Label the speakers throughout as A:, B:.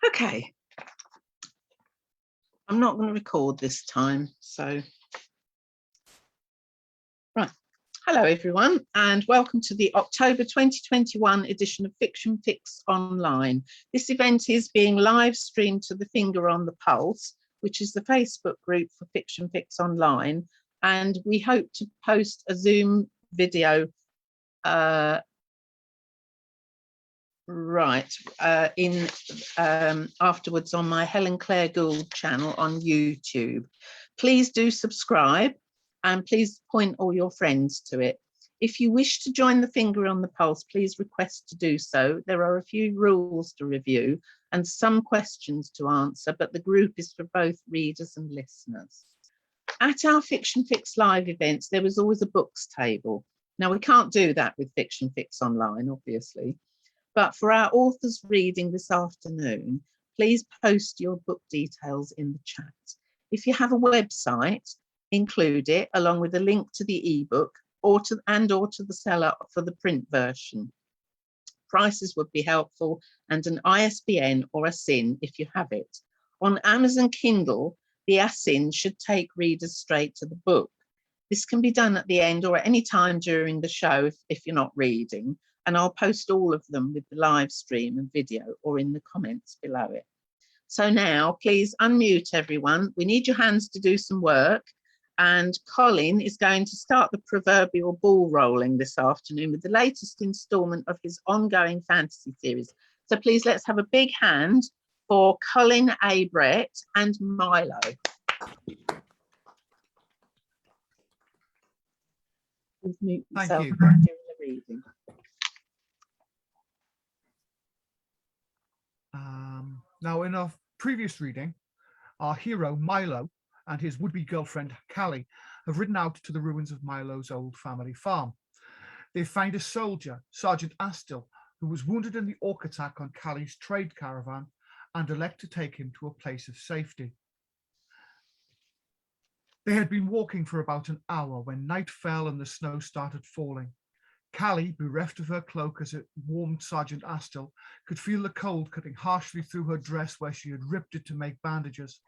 A: Okay, I'm not going to record this time, so right. Hello everyone, and welcome to the October 2021 edition of Fiction Fix Online. This event is being live streamed to the Finger on the Pulse, which is the Facebook group for Fiction Fix Online, and we hope to post a Zoom video afterwards on my Helen Claire Gould channel on YouTube. Please do subscribe and please point all your friends to it. If you wish to join the Finger on the Pulse, please request to do so. There are a few rules to review and some questions to answer, but the group is for both readers and listeners. At our Fiction Fix live events, there was always a books table. Now, we can't do that with Fiction Fix Online, obviously. But for our authors reading this afternoon, please post your book details in the chat. If you have a website, include it along with a link to the ebook or to the seller for the print version. Prices would be helpful and an ISBN or ASIN if you have it. On Amazon Kindle, the ASIN should take readers straight to the book. This can be done at the end or at any time during the show if you're not reading. And I'll post all of them with the live stream and video or in the comments below it. So now, please unmute everyone. We need your hands to do some work. And Colin is going to start the proverbial ball rolling this afternoon with the latest instalment of his ongoing fantasy series. So please let's have a big hand for Colin A Brett and Mylo. Please mute yourself during the reading.
B: Now, in our previous reading, our hero, Mylo, and his would-be girlfriend, Callie, have ridden out to the ruins of Mylo's old family farm. They find a soldier, Sergeant Astle, who was wounded in the orc attack on Callie's trade caravan and elect to take him to a place of safety. They had been walking for about an hour when night fell and the snow started falling. Callie, bereft of her cloak as it warmed Sergeant Astle, could feel the cold cutting harshly through her dress where she had ripped it to make bandages.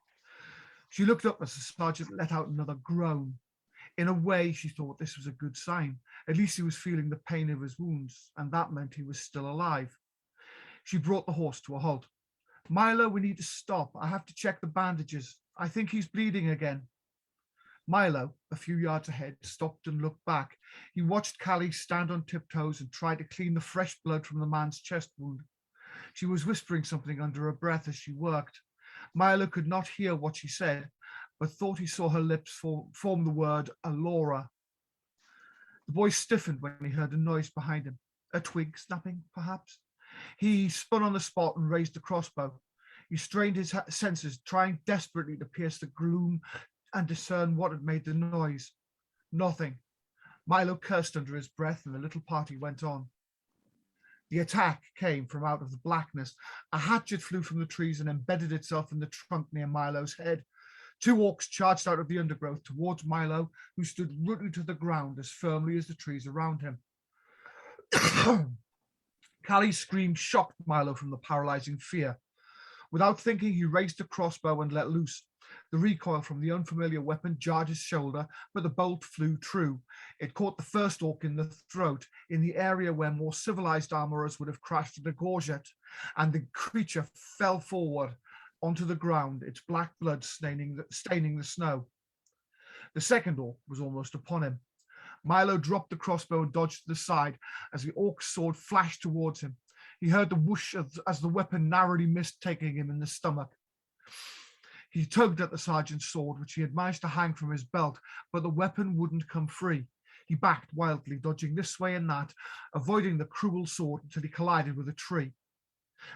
B: She looked up as the sergeant let out another groan. In a way, she thought this was a good sign. At least he was feeling the pain of his wounds, and that meant he was still alive. She brought the horse to a halt. "Mylo, we need to stop. I have to check the bandages. I think he's bleeding again." Mylo, a few yards ahead, stopped and looked back. He watched Callie stand on tiptoes and try to clean the fresh blood from the man's chest wound. She was whispering something under her breath as she worked. Mylo could not hear what she said, but thought he saw her lips form the word Alora. The boy stiffened when he heard a noise behind him. A twig snapping, perhaps? He spun on the spot and raised the crossbow. He strained his senses, trying desperately to pierce the gloom and discern what had made the noise. Nothing. Mylo cursed under his breath and the little party went on. The attack came from out of the blackness. A hatchet flew from the trees and embedded itself in the trunk near Mylo's head. Two orcs charged out of the undergrowth towards Mylo, who stood rooted to the ground as firmly as the trees around him. Callie's scream shocked Mylo from the paralyzing fear. Without thinking, he raised the crossbow and let loose. The recoil from the unfamiliar weapon jarred his shoulder, but the bolt flew true. It caught the first orc in the throat, in the area where more civilized armorers would have crashed at a gorget, and the creature fell forward onto the ground, its black blood staining the snow. The second orc was almost upon him. Mylo dropped the crossbow and dodged to the side as the orc's sword flashed towards him. He heard the whoosh as the weapon narrowly missed taking him in the stomach. He tugged at the sergeant's sword, which he had managed to hang from his belt, but the weapon wouldn't come free. He backed wildly, dodging this way and that, avoiding the cruel sword until he collided with a tree.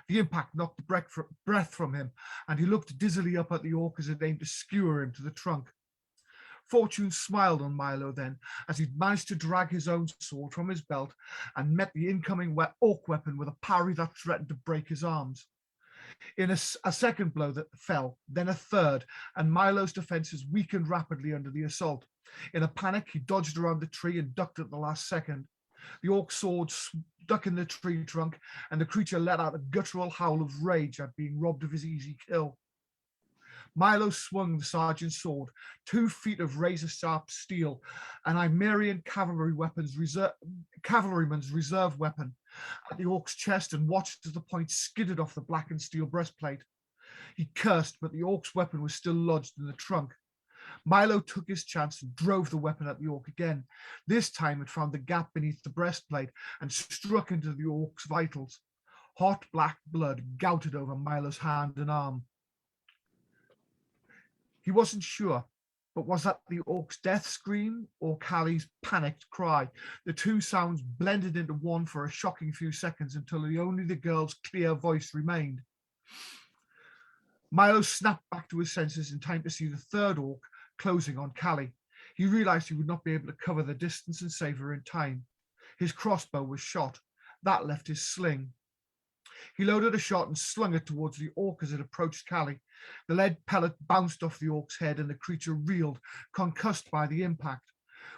B: The impact knocked the breath from him, and he looked dizzily up at the orc as it aimed to skewer him to the trunk. Fortune smiled on Mylo then, as he'd managed to drag his own sword from his belt and met the incoming orc weapon with a parry that threatened to break his arms. In a second blow that fell, then a third, and Mylo's defenses weakened rapidly under the assault. In a panic, he dodged around the tree and ducked at the last second. The orc's sword stuck in the tree trunk, and the creature let out a guttural howl of rage at being robbed of his easy kill. Mylo swung the sergeant's sword, 2 feet of razor-sharp steel, an Imerian cavalryman's reserve weapon, at the orc's chest, and watched as the point skidded off the blackened steel breastplate. He cursed, but the orc's weapon was still lodged in the trunk. Mylo took his chance and drove the weapon at the orc again. This time it found the gap beneath the breastplate and struck into the orc's vitals. Hot black blood gouted over Mylo's hand and arm. He wasn't sure, but was that the orc's death scream or Callie's panicked cry? The two sounds blended into one for a shocking few seconds until only the girl's clear voice remained. Mylo snapped back to his senses in time to see the third orc closing on Callie. He realized he would not be able to cover the distance and save her in time. His crossbow was shot. That left his sling. He loaded a shot and slung it towards the orc as it approached Callie. The lead pellet bounced off the orc's head and the creature reeled, concussed by the impact.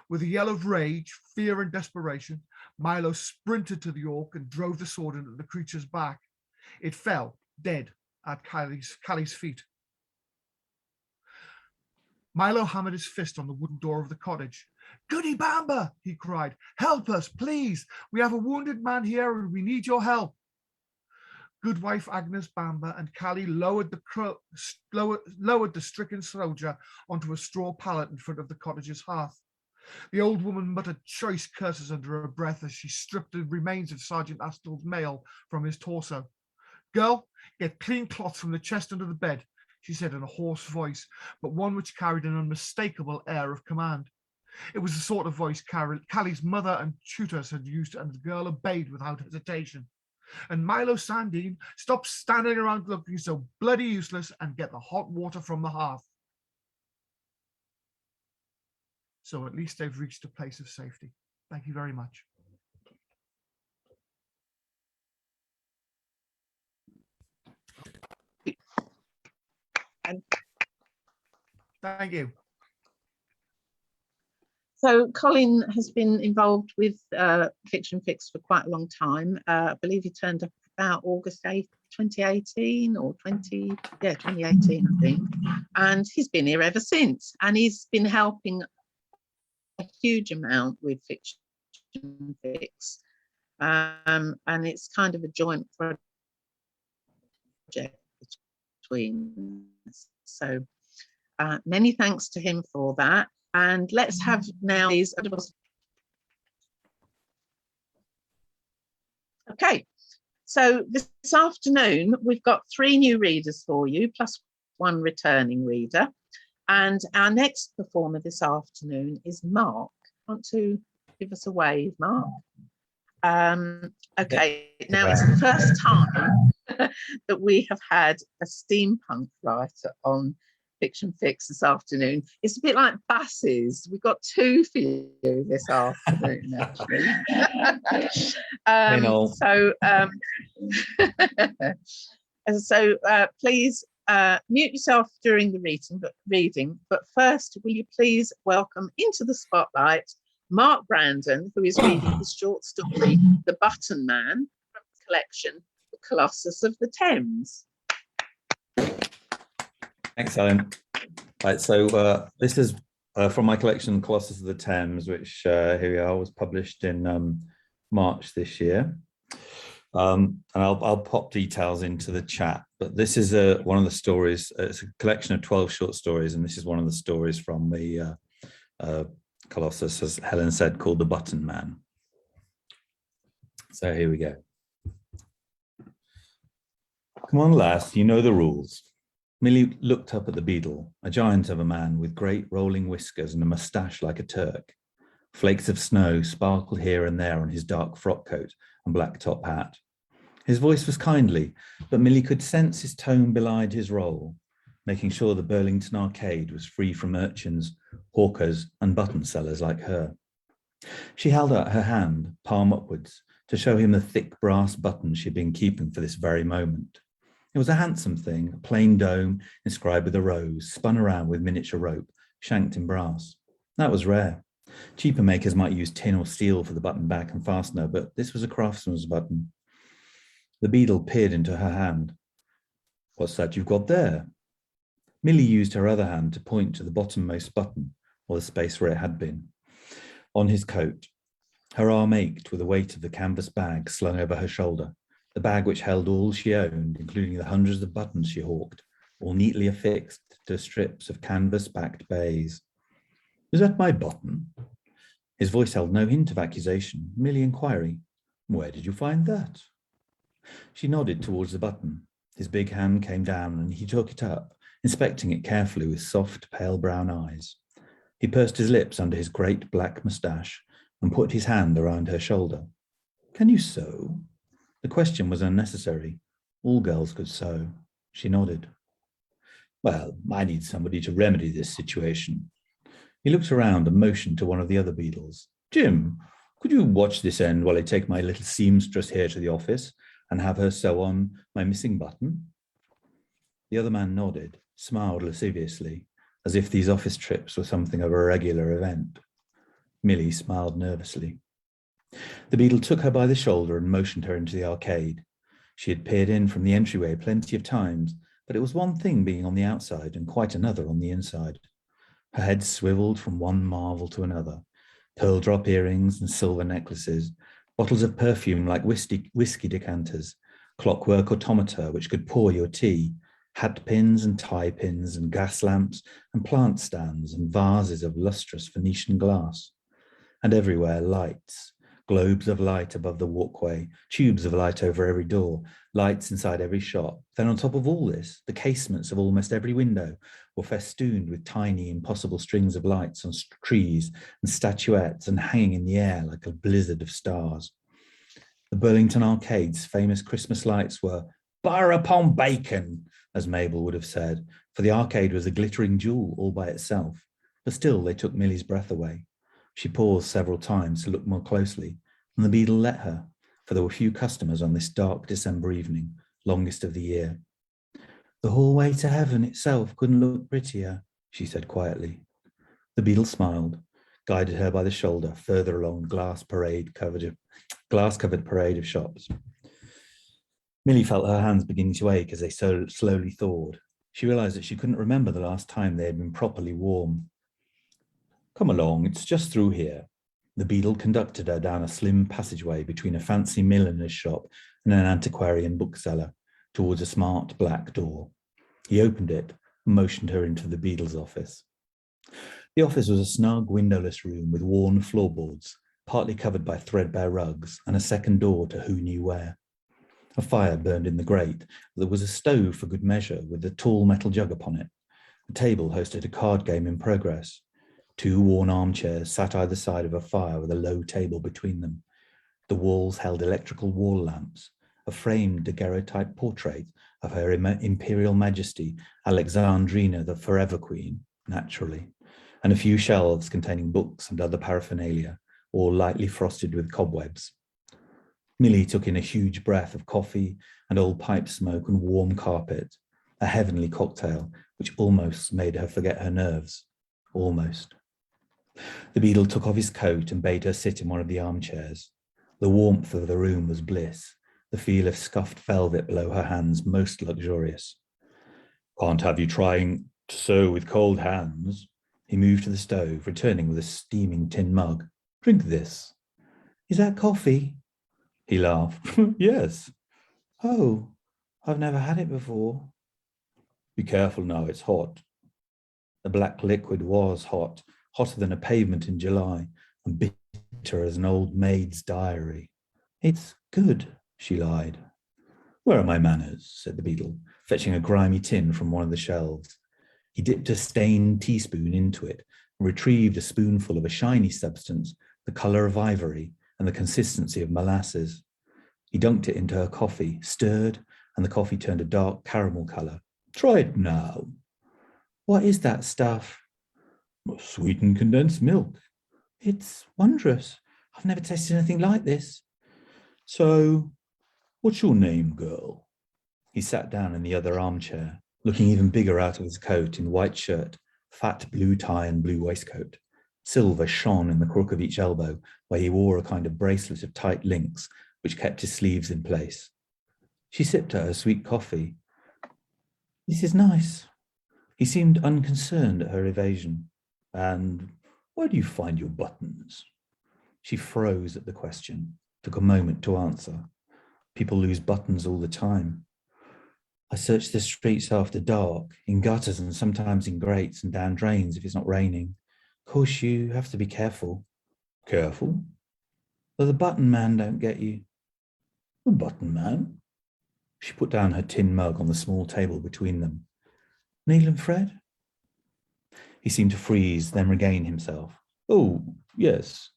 B: With a yell of rage, fear, and desperation, Mylo sprinted to the orc and drove the sword into the creature's back. It fell, dead, at Callie's feet. Mylo hammered his fist on the wooden door of the cottage. "Goody Bamba," he cried. "Help us, please. We have a wounded man here and we need your help." Goodwife Agnes Bamba and Callie lowered the stricken soldier onto a straw pallet in front of the cottage's hearth. The old woman muttered choice curses under her breath as she stripped the remains of Sergeant Astel's mail from his torso. "Girl, get clean cloths from the chest under the bed," she said in a hoarse voice, but one which carried an unmistakable air of command. It was the sort of voice Callie's mother and tutors had used, and the girl obeyed without hesitation. And Mylo Sandine, stop standing around looking so bloody useless and get the hot water from the hearth. So at least they've reached a place of safety. Thank you very much. Thank you.
A: So Colin has been involved with Fiction Fix for quite a long time. I believe he turned up about August 8th, 2018 or 2018, I think. And he's been here ever since. And he's been helping a huge amount with Fiction Fix. And it's kind of a joint project between us. So many thanks to him for that. And let's have now these. Okay, so this afternoon we've got 3 new readers for you, plus 1 returning reader. And our next performer this afternoon is Mark. Want to give us a wave, Mark? Okay, now it's the first time that we have had a steampunk writer on Fiction Fix this afternoon. It's a bit like buses. We've got 2 for you this afternoon, actually. Please mute yourself during the reading, but first, will you please welcome into the spotlight Mark Brandon, who is reading his short story, The Button Man, from the collection, The Colossus of the Thames.
C: Thanks, Helen. Right, so this is from my collection, Colossus of the Thames, which here we are, was published in March this year. And I'll pop details into the chat, but this is one of the stories. It's a collection of 12 short stories, and this is one of the stories from the Colossus, as Helen said, called The Button Man. So here we go. Come on, lass, you know the rules. Millie looked up at the beadle, a giant of a man with great rolling whiskers and a moustache like a Turk. Flakes of snow sparkled here and there on his dark frock coat and black top hat. His voice was kindly, but Millie could sense his tone belied his role, making sure the Burlington Arcade was free from urchins, hawkers, and button sellers like her. She held out her hand, palm upwards, to show him the thick brass button she'd been keeping for this very moment. It was a handsome thing, a plain dome inscribed with a rose, spun around with miniature rope, shanked in brass. That was rare. Cheaper makers might use tin or steel for the button back and fastener, but this was a craftsman's button. The beadle peered into her hand. What's that you've got there? Milly used her other hand to point to the bottommost button, or the space where it had been, on his coat. Her arm ached with the weight of the canvas bag slung over her shoulder, the bag which held all she owned, including the hundreds of buttons she hawked, all neatly affixed to strips of canvas-backed baize. Is that my button? His voice held no hint of accusation, merely inquiry. Where did you find that? She nodded towards the button. His big hand came down and he took it up, inspecting it carefully with soft, pale brown eyes. He pursed his lips under his great black moustache and put his hand around her shoulder. Can you sew? The question was unnecessary. All girls could sew. She nodded. Well, I need somebody to remedy this situation. He looked around and motioned to one of the other beadles. Jim, could you watch this end while I take my little seamstress here to the office and have her sew on my missing button? The other man nodded, smiled lasciviously, as if these office trips were something of a regular event. Milly smiled nervously. The beadle took her by the shoulder and motioned her into the arcade. She had peered in from the entryway plenty of times, but it was one thing being on the outside and quite another on the inside. Her head swiveled from one marvel to another. Pearl drop earrings and silver necklaces, bottles of perfume like whiskey decanters, clockwork automata which could pour your tea, hat pins and tie pins and gas lamps and plant stands and vases of lustrous Venetian glass. And everywhere lights, globes of light above the walkway, tubes of light over every door, lights inside every shop. Then on top of all this, the casements of almost every window were festooned with tiny, impossible strings of lights on trees and statuettes and hanging in the air like a blizzard of stars. The Burlington Arcade's famous Christmas lights were butter upon bacon, as Mabel would have said, for the arcade was a glittering jewel all by itself. But still they took Milly's breath away. She paused several times to look more closely, and the beadle let her, for there were few customers on this dark December evening, longest of the year. The hallway to heaven itself couldn't look prettier, she said quietly. The beadle smiled, guided her by the shoulder further along the glass-covered parade of shops. Milly felt her hands beginning to ache as they slowly thawed. She realized that she couldn't remember the last time they had been properly warm. Come along, it's just through here. The beadle conducted her down a slim passageway between a fancy milliner's shop and an antiquarian bookseller, towards a smart black door. He opened it and motioned her into the beadle's office. The office was a snug, windowless room with worn floorboards, partly covered by threadbare rugs, and a second door to who knew where. A fire burned in the grate. There was a stove for good measure, with a tall metal jug upon it. The table hosted a card game in progress. 2 worn armchairs sat either side of a fire with a low table between them. The walls held electrical wall lamps, a framed daguerreotype portrait of Her Imperial Majesty Alexandrina, the Forever Queen, naturally, and a few shelves containing books and other paraphernalia, all lightly frosted with cobwebs. Milly took in a huge breath of coffee and old pipe smoke and warm carpet, a heavenly cocktail which almost made her forget her nerves. Almost. The beadle took off his coat and bade her sit in one of the armchairs. The warmth of the room was bliss, the feel of scuffed velvet below her hands most luxurious. Can't have you trying to sew with cold hands. He moved to the stove, returning with a steaming tin mug. Drink this. Is that coffee? He laughed. Yes. Oh, I've never had it before. Be careful now, it's hot. The black liquid was hot, hotter than a pavement in July, and bitter as an old maid's diary. It's good, she lied. Where are my manners? Said the beadle, fetching a grimy tin from one of the shelves. He dipped a stained teaspoon into it and retrieved a spoonful of a shiny substance, the colour of ivory and the consistency of molasses. He dunked it into her coffee, stirred, and the coffee turned a dark caramel colour. Try it now. What is that stuff? Sweetened condensed milk. It's wondrous. I've never tasted anything like this. So, what's your name, girl? He sat down in the other armchair, looking even bigger out of his coat in white shirt, fat blue tie and blue waistcoat. Silver shone in the crook of each elbow, where he wore a kind of bracelet of tight links, which kept his sleeves in place. She sipped at her sweet coffee. This is nice. He seemed unconcerned at her evasion. And where do you find your buttons? She froze at the question, took a moment to answer. People lose buttons all the time. I search the streets after dark, in gutters and sometimes in grates and down drains if it's not raining. Of course, you have to be careful. Careful? Well, the button man don't get you. The button man? She put down her tin mug on the small table between them. Neil and Fred? He seemed to freeze, then regain himself. Oh, yes.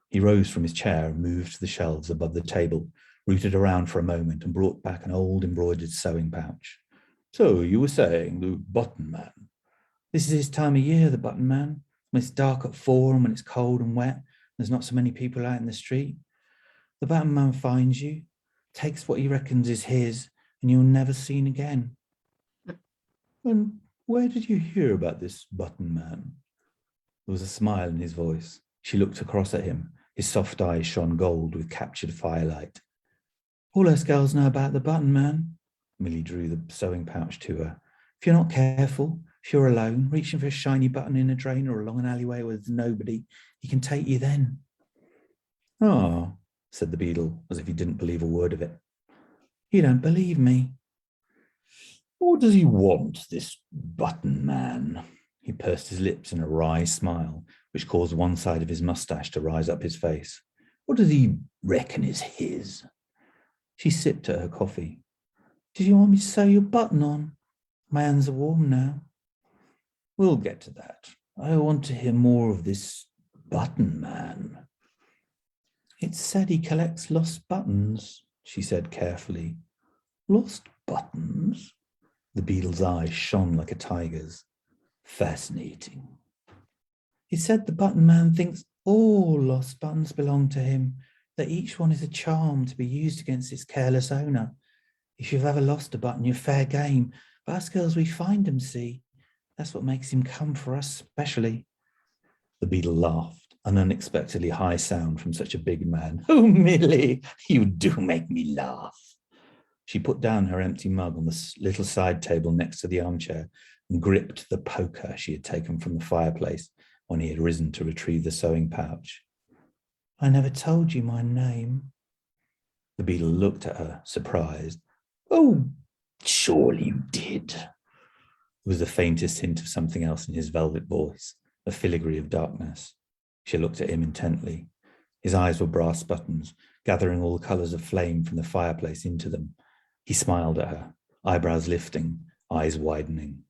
C: He rose from his chair and moved to the shelves above the table, rooted around for a moment and brought back an old embroidered sewing pouch. So you were saying the button man? This is his time of year, the button man. When it's dark at 4 and when it's cold and wet, there's not so many people out in the street. The button man finds you, takes what he reckons is his, and you're never seen again. And where did you hear about this button man? There was a smile in his voice. She looked across at him. His soft eyes shone gold with captured firelight. All us girls know about the button man. Milly drew the sewing pouch to her. If you're not careful, if you're alone, reaching for a shiny button in a drain or along an alleyway with nobody, he can take you then. Ah, said the beadle, as if he didn't believe a word of it. You don't believe me. What does he want, this button man? He pursed his lips in a wry smile, which caused one side of his moustache to rise up his face. What does he reckon is his? She sipped at her coffee. Did you want me to sew your button on? My hands are warm now. We'll get to that. I want to hear more of this button man. It's said he collects lost buttons, she said carefully. Lost buttons? The beadle's eyes shone like a tiger's. Fascinating. He said the button man thinks all lost buttons belong to him, that each one is a charm to be used against its careless owner. If you've ever lost a button, you're fair game. But us girls, we find him, see? That's what makes him come for us specially. The beadle laughed, an unexpectedly high sound from such a big man. Oh, Milly, you do make me laugh. She put down her empty mug on the little side table next to the armchair and gripped the poker she had taken from the fireplace when he had risen to retrieve the sewing pouch. I never told you my name. The beadle looked at her, surprised. Oh, surely you did. There was the faintest hint of something else in his velvet voice, a filigree of darkness. She looked at him intently. His eyes were brass buttons, gathering all the colours of flame from the fireplace into them. He smiled at her, eyebrows lifting, eyes widening.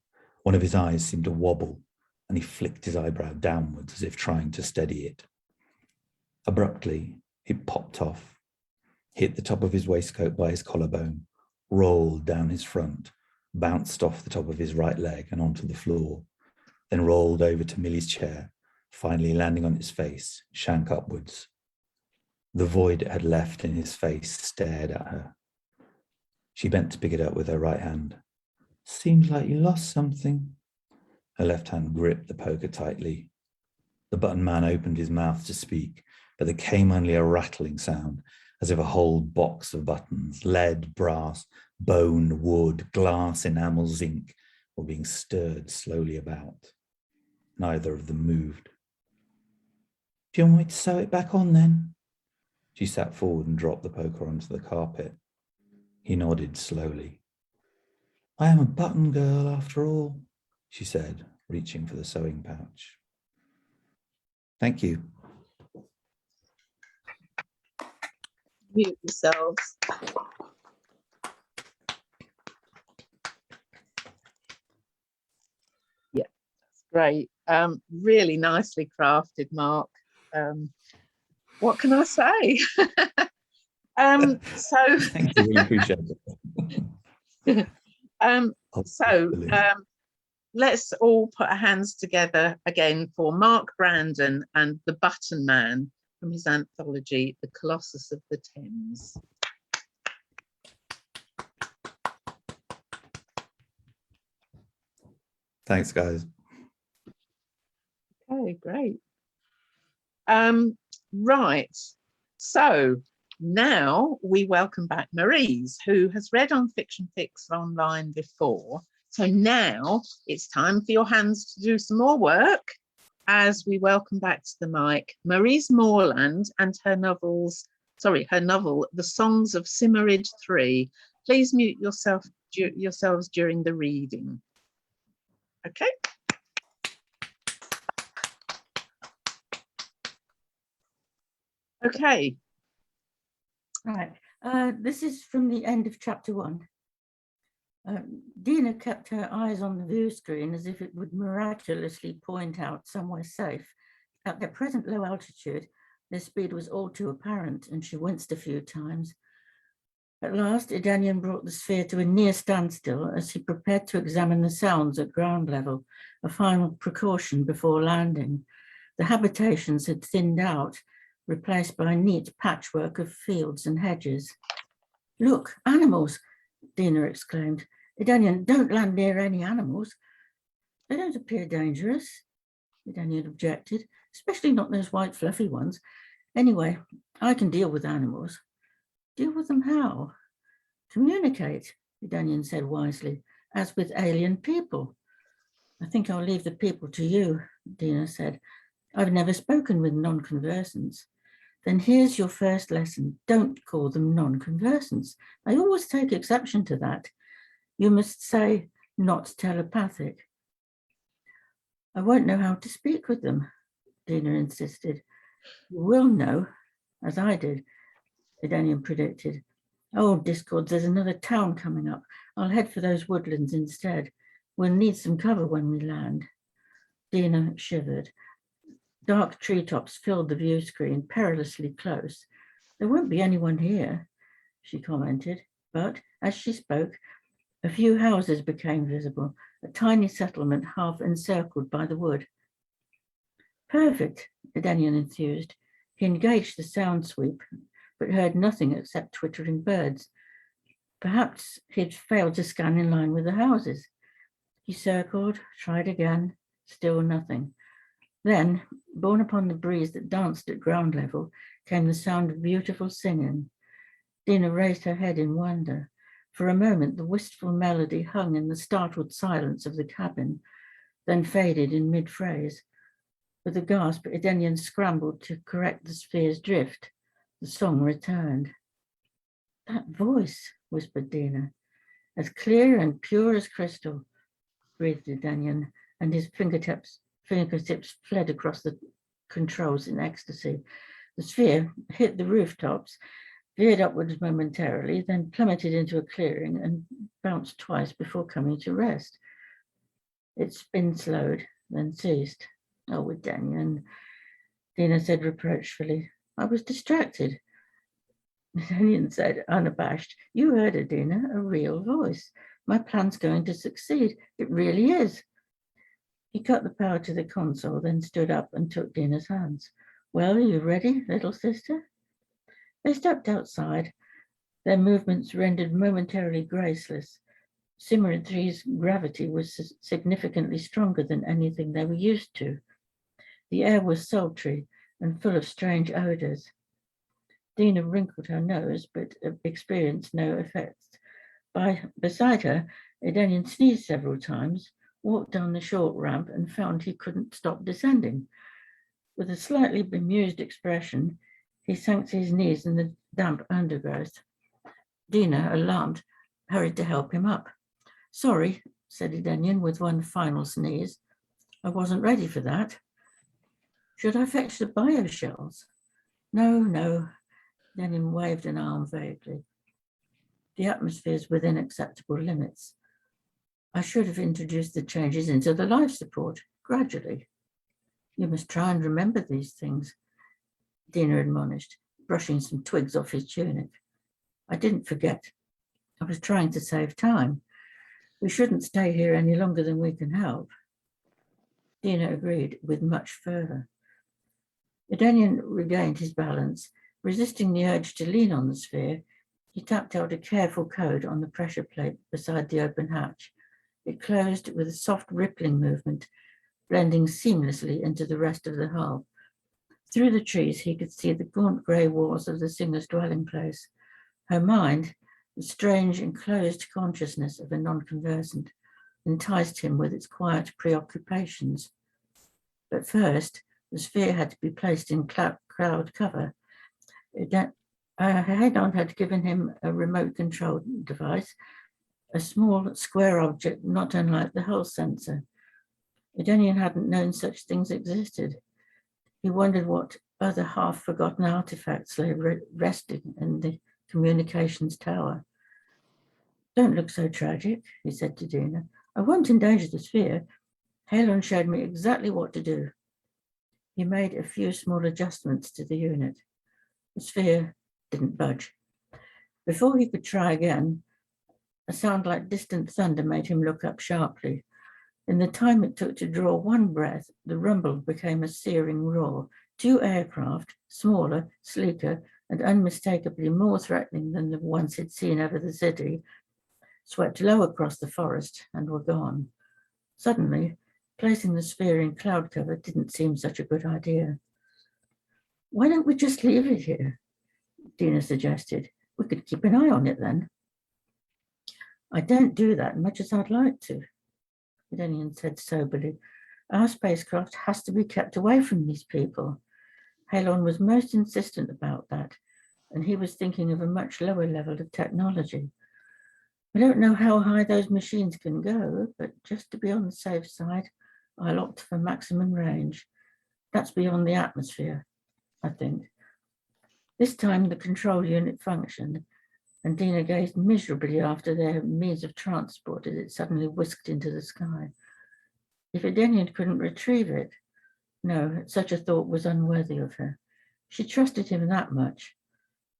C: One of his eyes seemed to wobble, and he flicked his eyebrow downwards as if trying to steady it. Abruptly, it popped off, hit the top of his waistcoat by his collarbone, rolled down his front, bounced off the top of his right leg and onto the floor, then rolled over to Milly's chair, finally landing on its face, shank upwards. The void it had left in his face stared at her. She bent to pick it up with her right hand. Seems like you lost something. Her left hand gripped the poker tightly. The button man opened his mouth to speak, but there came only a rattling sound, as if a whole box of buttons, lead, brass, bone, wood, glass, enamel, zinc, were being stirred slowly about. Neither of them moved. Do you want me to sew it back on then? She sat forward and dropped the poker onto the carpet. He nodded slowly. I am a button girl after all, she said, reaching for the sewing pouch. Thank you.
A: Mute yourselves. Yeah, that's great. Really nicely crafted, Mark. What can I say?
C: Thank you, really appreciate it.
A: Let's all put our hands together again for Mark Brandon and the Button Man from his anthology, The Colossus of the Thames.
C: Thanks, guys.
A: Okay, great. Right. So now we welcome back Marise, who has read on Fiction Fix online before. So now it's time for your hands to do some more work as we welcome back to the mic Marise Morland and her novel, The Songs of Symerid 3. Please mute yourselves during the reading. Okay. Okay.
D: Right. This is from the end of chapter 1. Dina kept her eyes on the view screen as if it would miraculously point out somewhere safe. At their present low altitude, their speed was all too apparent, and she winced a few times. At last, Edanian brought the sphere to a near standstill as he prepared to examine the sounds at ground level, a final precaution before landing. The habitations had thinned out, replaced by a neat patchwork of fields and hedges. "Look, animals!" Dina exclaimed. "Edanian, don't land near any animals." "They don't appear dangerous," Edanian objected, "especially not those white fluffy ones. Anyway, I can deal with animals." "Deal with them how?" "Communicate," Edanian said wisely, "as with alien people." "I think I'll leave the people to you," Dina said. "I've never spoken with non-conversants." "Then here's your first lesson. Don't call them non-conversants. I always take exception to that. You must say not telepathic." "I won't know how to speak with them," Dina insisted. "You will know, as I did," Edanian predicted. "Oh, discords, there's another town coming up. I'll head for those woodlands instead. We'll need some cover when we land." Dina shivered. Dark treetops filled the view screen, perilously close. "There won't be anyone here," she commented. But as she spoke, a few houses became visible, a tiny settlement half encircled by the wood. "Perfect," Edanian enthused. He engaged the sound sweep, but heard nothing except twittering birds. Perhaps he'd failed to scan in line with the houses. He circled, tried again, still nothing. Then, borne upon the breeze that danced at ground level, came the sound of beautiful singing. Dina raised her head in wonder. For a moment, the wistful melody hung in the startled silence of the cabin, then faded in mid-phrase. With a gasp, Edanian scrambled to correct the sphere's drift. The song returned. "That voice," whispered Dina, "as clear and pure as crystal," breathed Edanian, and his fingertips fled across the controls in ecstasy. The sphere hit the rooftops, veered upwards momentarily, then plummeted into a clearing and bounced twice before coming to rest. Its spin slowed, then ceased. "Oh, Edanian," Dina said reproachfully. "I was distracted." Edanian said, unabashed, "You heard her, Dina, a real voice. My plan's going to succeed. It really is." He cut the power to the console, then stood up and took Dina's hands. "Well, are you ready, little sister?" They stepped outside, their movements rendered momentarily graceless. Symerid 3's gravity was significantly stronger than anything they were used to. The air was sultry and full of strange odors. Dina wrinkled her nose, but experienced no effects. Beside her, Edanian sneezed several times, walked down the short ramp, and found he couldn't stop descending. With a slightly bemused expression, he sank to his knees in the damp undergrowth. Dina, alarmed, hurried to help him up. "Sorry," said Edanian with one final sneeze. "I wasn't ready for that." "Should I fetch the bioshells?" No. Edanian waved an arm vaguely. "The atmosphere's within acceptable limits. I should have introduced the changes into the life support gradually." "You must try and remember these things," Dina admonished, brushing some twigs off his tunic. "I didn't forget. I was trying to save time. We shouldn't stay here any longer than we can help." Dina agreed with much fervor. Edanian regained his balance. Resisting the urge to lean on the sphere, he tapped out a careful code on the pressure plate beside the open hatch. It closed with a soft rippling movement, blending seamlessly into the rest of the hull. Through the trees, he could see the gaunt grey walls of the singer's dwelling place. Her mind, the strange enclosed consciousness of a non-conversant, enticed him with its quiet preoccupations. But first, the sphere had to be placed in cloud cover. Hedon had given him a remote control device, a small square object not unlike the hull sensor. Edenian hadn't known such things existed. He wondered what other half-forgotten artifacts lay resting in the communications tower. "Don't look so tragic," he said to Dina. "I won't endanger the sphere. Halon showed me exactly what to do." He made a few small adjustments to the unit. The sphere didn't budge. Before he could try again, a sound like distant thunder made him look up sharply. In the time it took to draw one breath, the rumble became a searing roar. 2 aircraft, smaller, sleeker, and unmistakably more threatening than the ones he'd seen over the city, swept low across the forest and were gone. Suddenly, placing the sphere in cloud cover didn't seem such a good idea. "Why don't we just leave it here?" Dina suggested. "We could keep an eye on it then." "I don't do that much as I'd like to," Edenian said soberly. "Our spacecraft has to be kept away from these people." Halon was most insistent about that, and he was thinking of a much lower level of technology. "I don't know how high those machines can go, but just to be on the safe side, I'll opt for maximum range. That's beyond the atmosphere, I think." This time the control unit functioned, and Dina gazed miserably after their means of transport as it suddenly whisked into the sky. If Edenian couldn't retrieve it, no, such a thought was unworthy of her. She trusted him that much.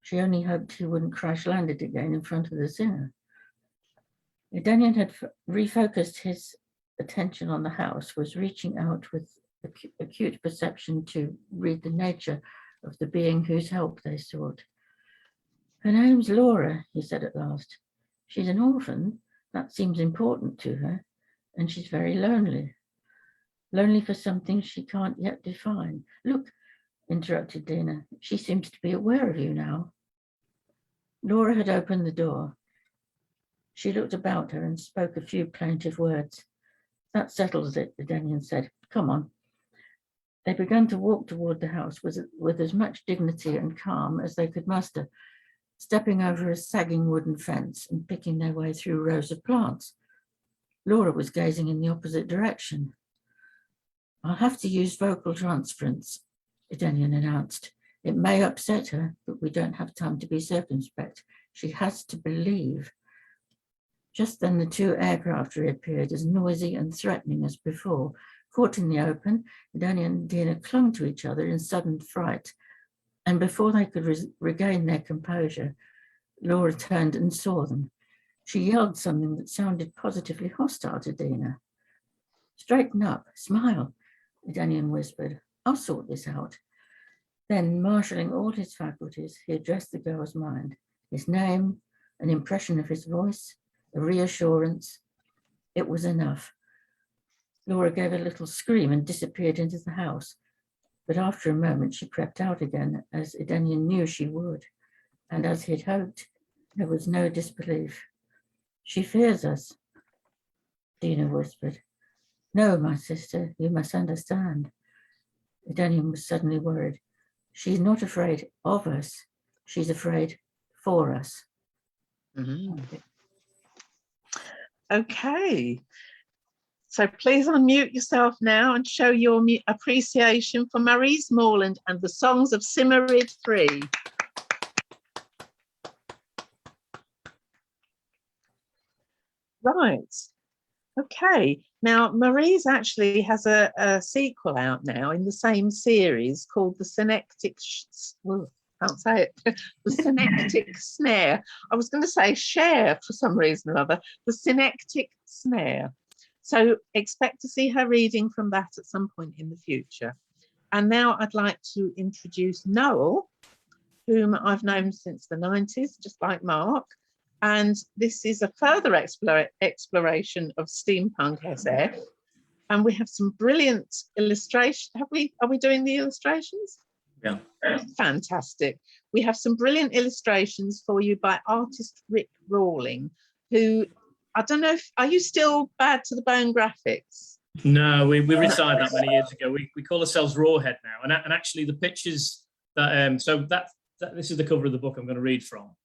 D: She only hoped he wouldn't crash land it again in front of the singer. Edenian had refocused his attention on the house, was reaching out with acute perception to read the nature of the being whose help they sought. "Her name's Laura," he said at last. "She's an orphan. That seems important to her. And she's very lonely. Lonely for something she can't yet define." "Look," interrupted Dina. "She seems to be aware of you now." Laura had opened the door. She looked about her and spoke a few plaintive words. "That settles it," Edenian said. "Come on." They began to walk toward the house with as much dignity and calm as they could muster, stepping over a sagging wooden fence and picking their way through rows of plants. Laura was gazing in the opposite direction. "I'll have to use vocal transference," Edenian announced. "It may upset her, but we don't have time to be circumspect. She has to believe." Just then the 2 aircraft reappeared, as noisy and threatening as before. Caught in the open, Edenian and Dina clung to each other in sudden fright, and before they could regain their composure, Laura turned and saw them. She yelled something that sounded positively hostile to Dina. "Straighten up, smile," Edenian whispered. "I'll sort this out." Then, marshalling all his faculties, he addressed the girl's mind. His name, an impression of his voice, a reassurance. It was enough. Laura gave a little scream and disappeared into the house. But after a moment, she crept out again, as Edenian knew she would. And as he'd hoped, there was no disbelief. "She fears us," Dina whispered. "No, my sister, you must understand." Edenian was suddenly worried. "She's not afraid of us. She's afraid for us."
A: Okay. So please unmute yourself now and show your appreciation for Marise Morland and the Songs of Symerid 3. Right. Okay. Now, Marise actually has a sequel out now in the same series called The Synectic... can't say it. The Synectic Snare. I was going to say share for some reason or other. The Synectic Snare. So expect to see her reading from that at some point in the future. And now I'd like to introduce Noel, whom I've known since the 90s, just like Mark. And this is a further exploration of steampunk SF. And we have some brilliant illustrations. Are we doing the illustrations?
E: Yeah.
A: Fantastic. We have some brilliant illustrations for you by artist Rick Rawling, who, I don't know, are you still bad to the bone graphics?
E: No, we retired that many years ago. We call ourselves Rawhead now. And actually the pictures that, so that this is the cover of the book I'm going to read from.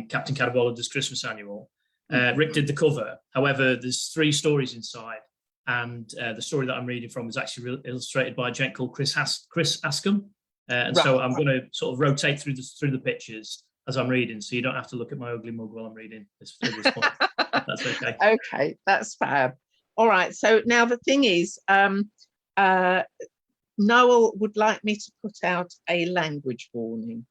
E: Captain Cadwallader's Christmas Annual. Rick did the cover. However, there's 3 stories inside. And the story that I'm reading from is actually illustrated by a gent called Chris Ascombe. So I'm going to sort of rotate through the pictures as I'm reading, so you don't have to look at my ugly mug while I'm reading this point. That's okay.
A: Okay, that's fab. All right, so now the thing is, Noel would like me to put out a language warning.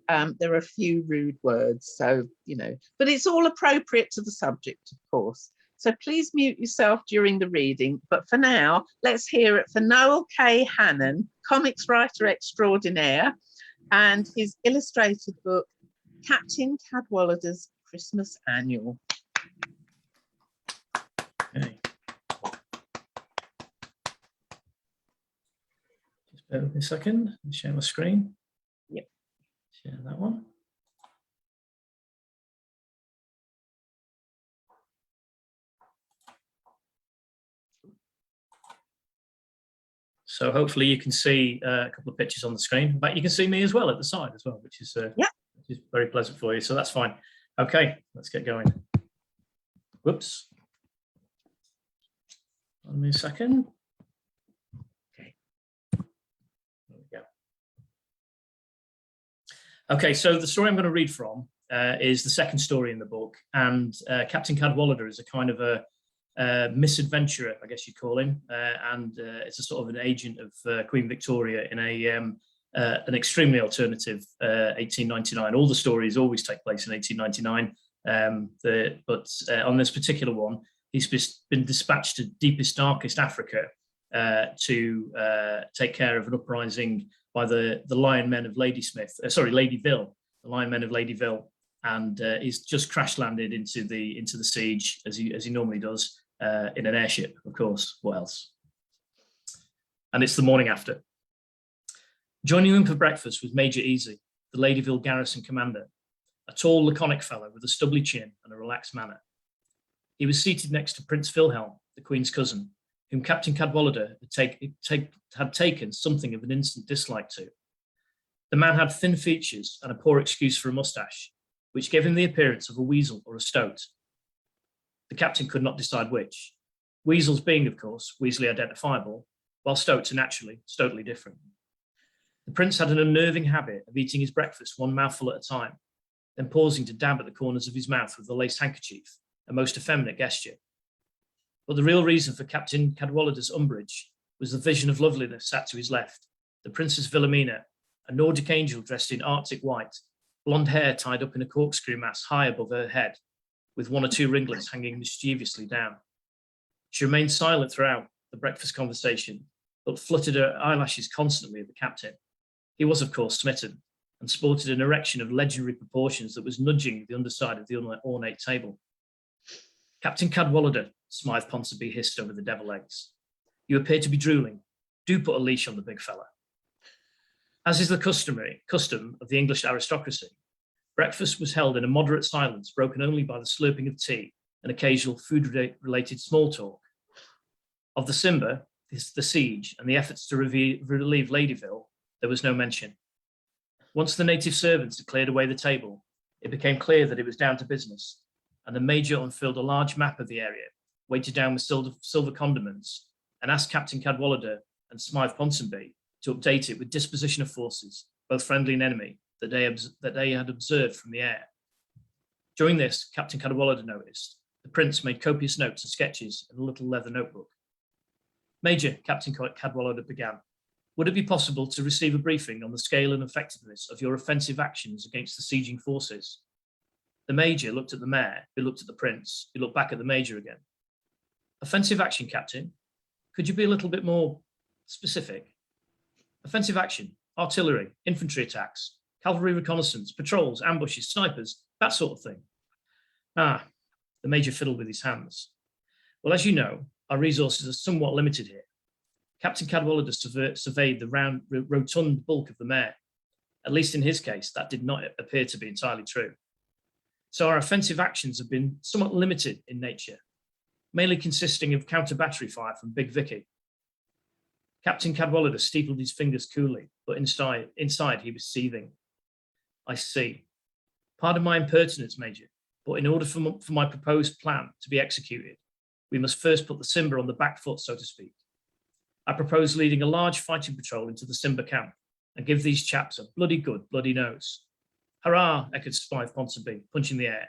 A: There are a few rude words, so, you know, but it's all appropriate to the subject, of course. So please mute yourself during the reading. But for now, let's hear it for Noel K. Hannon, comics writer extraordinaire, and his illustrated book, Captain Cadwallader's Christmas Annual.
E: Okay. Just bear with me a second. Let me share my screen.
A: Yep.
E: Share that one. So hopefully you can see a couple of pictures on the screen, but you can see me as well at the side as well, which is very pleasant for you. So that's fine. Okay, let's get going. Whoops. Give me a second. Okay. There we go. Okay, so the story I'm going to read from is the second story in the book, and Captain Cadwallader is a kind of a misadventurer, I guess you'd call him, and it's a sort of an agent of Queen Victoria in an extremely alternative 1899. All the stories always take place in 1899, but on this particular one, he's been dispatched to deepest, darkest Africa to take care of an uprising by the Lion Men of Ladyville, the Lion Men of Ladyville, and he's just crash landed into the siege as he normally does. In an airship, of course, what else? And it's the morning after. Joining them for breakfast was Major Easy, the Ladyville garrison commander, a tall, laconic fellow with a stubbly chin and a relaxed manner. He was seated next to Prince Wilhelm, the Queen's cousin, whom Captain Cadwallader had taken something of an instant dislike to. The man had thin features and a poor excuse for a moustache, which gave him the appearance of a weasel or a stoat. The captain could not decide which, weasels being, of course, weaselly identifiable, while stoats are naturally, totally different. The prince had an unnerving habit of eating his breakfast one mouthful at a time, then pausing to dab at the corners of his mouth with a lace handkerchief, a most effeminate gesture. But the real reason for Captain Cadwallader's umbrage was the vision of loveliness sat to his left, the Princess Wilhelmina, a Nordic angel dressed in Arctic white, blonde hair tied up in a corkscrew mass high above her head, with 1 or 2 ringlets hanging mischievously down. She remained silent throughout the breakfast conversation, but fluttered her eyelashes constantly at the captain. He was, of course, smitten, and sported an erection of legendary proportions that was nudging the underside of the ornate table. Captain Cadwallader, Smythe Ponsonby hissed over the devil eggs. You appear to be drooling. Do put a leash on the big fella. As is the custom of the English aristocracy, breakfast was held in a moderate silence, broken only by the slurping of tea and occasional food-related small talk. Of the Simba, the siege, and the efforts to relieve Ladyville, there was no mention. Once the native servants had cleared away the table, it became clear that it was down to business, and the major unfurled a large map of the area, weighted down with silver condiments, and asked Captain Cadwallader and Smythe Ponsonby to update it with disposition of forces, both friendly and enemy, that they had observed from the air. During this, Captain Cadwallader noticed the prince made copious notes and sketches in a little leather notebook. Major, Captain Cadwallader began, would it be possible to receive a briefing on the scale and effectiveness of your offensive actions against the sieging forces? The major looked at the mayor, who looked at the prince, who looked back at the major again. Offensive action, Captain? Could you be a little bit more specific? Offensive action, artillery, infantry attacks, cavalry reconnaissance, patrols, ambushes, snipers, that sort of thing. Ah, the major fiddled with his hands. Well, as you know, our resources are somewhat limited here. Captain Cadwallader surveyed the rotund bulk of the mare. At least in his case, that did not appear to be entirely true. So our offensive actions have been somewhat limited in nature, mainly consisting of counter-battery fire from Big Vicky. Captain Cadwallader steepled his fingers coolly, but inside he was seething. I see. Pardon my impertinence, Major, but in order for my proposed plan to be executed, we must first put the Simba on the back foot, so to speak. I propose leading a large fighting patrol into the Simba camp and give these chaps a bloody good bloody nose. Hurrah, echoed Clive Ponsonby, punching the air,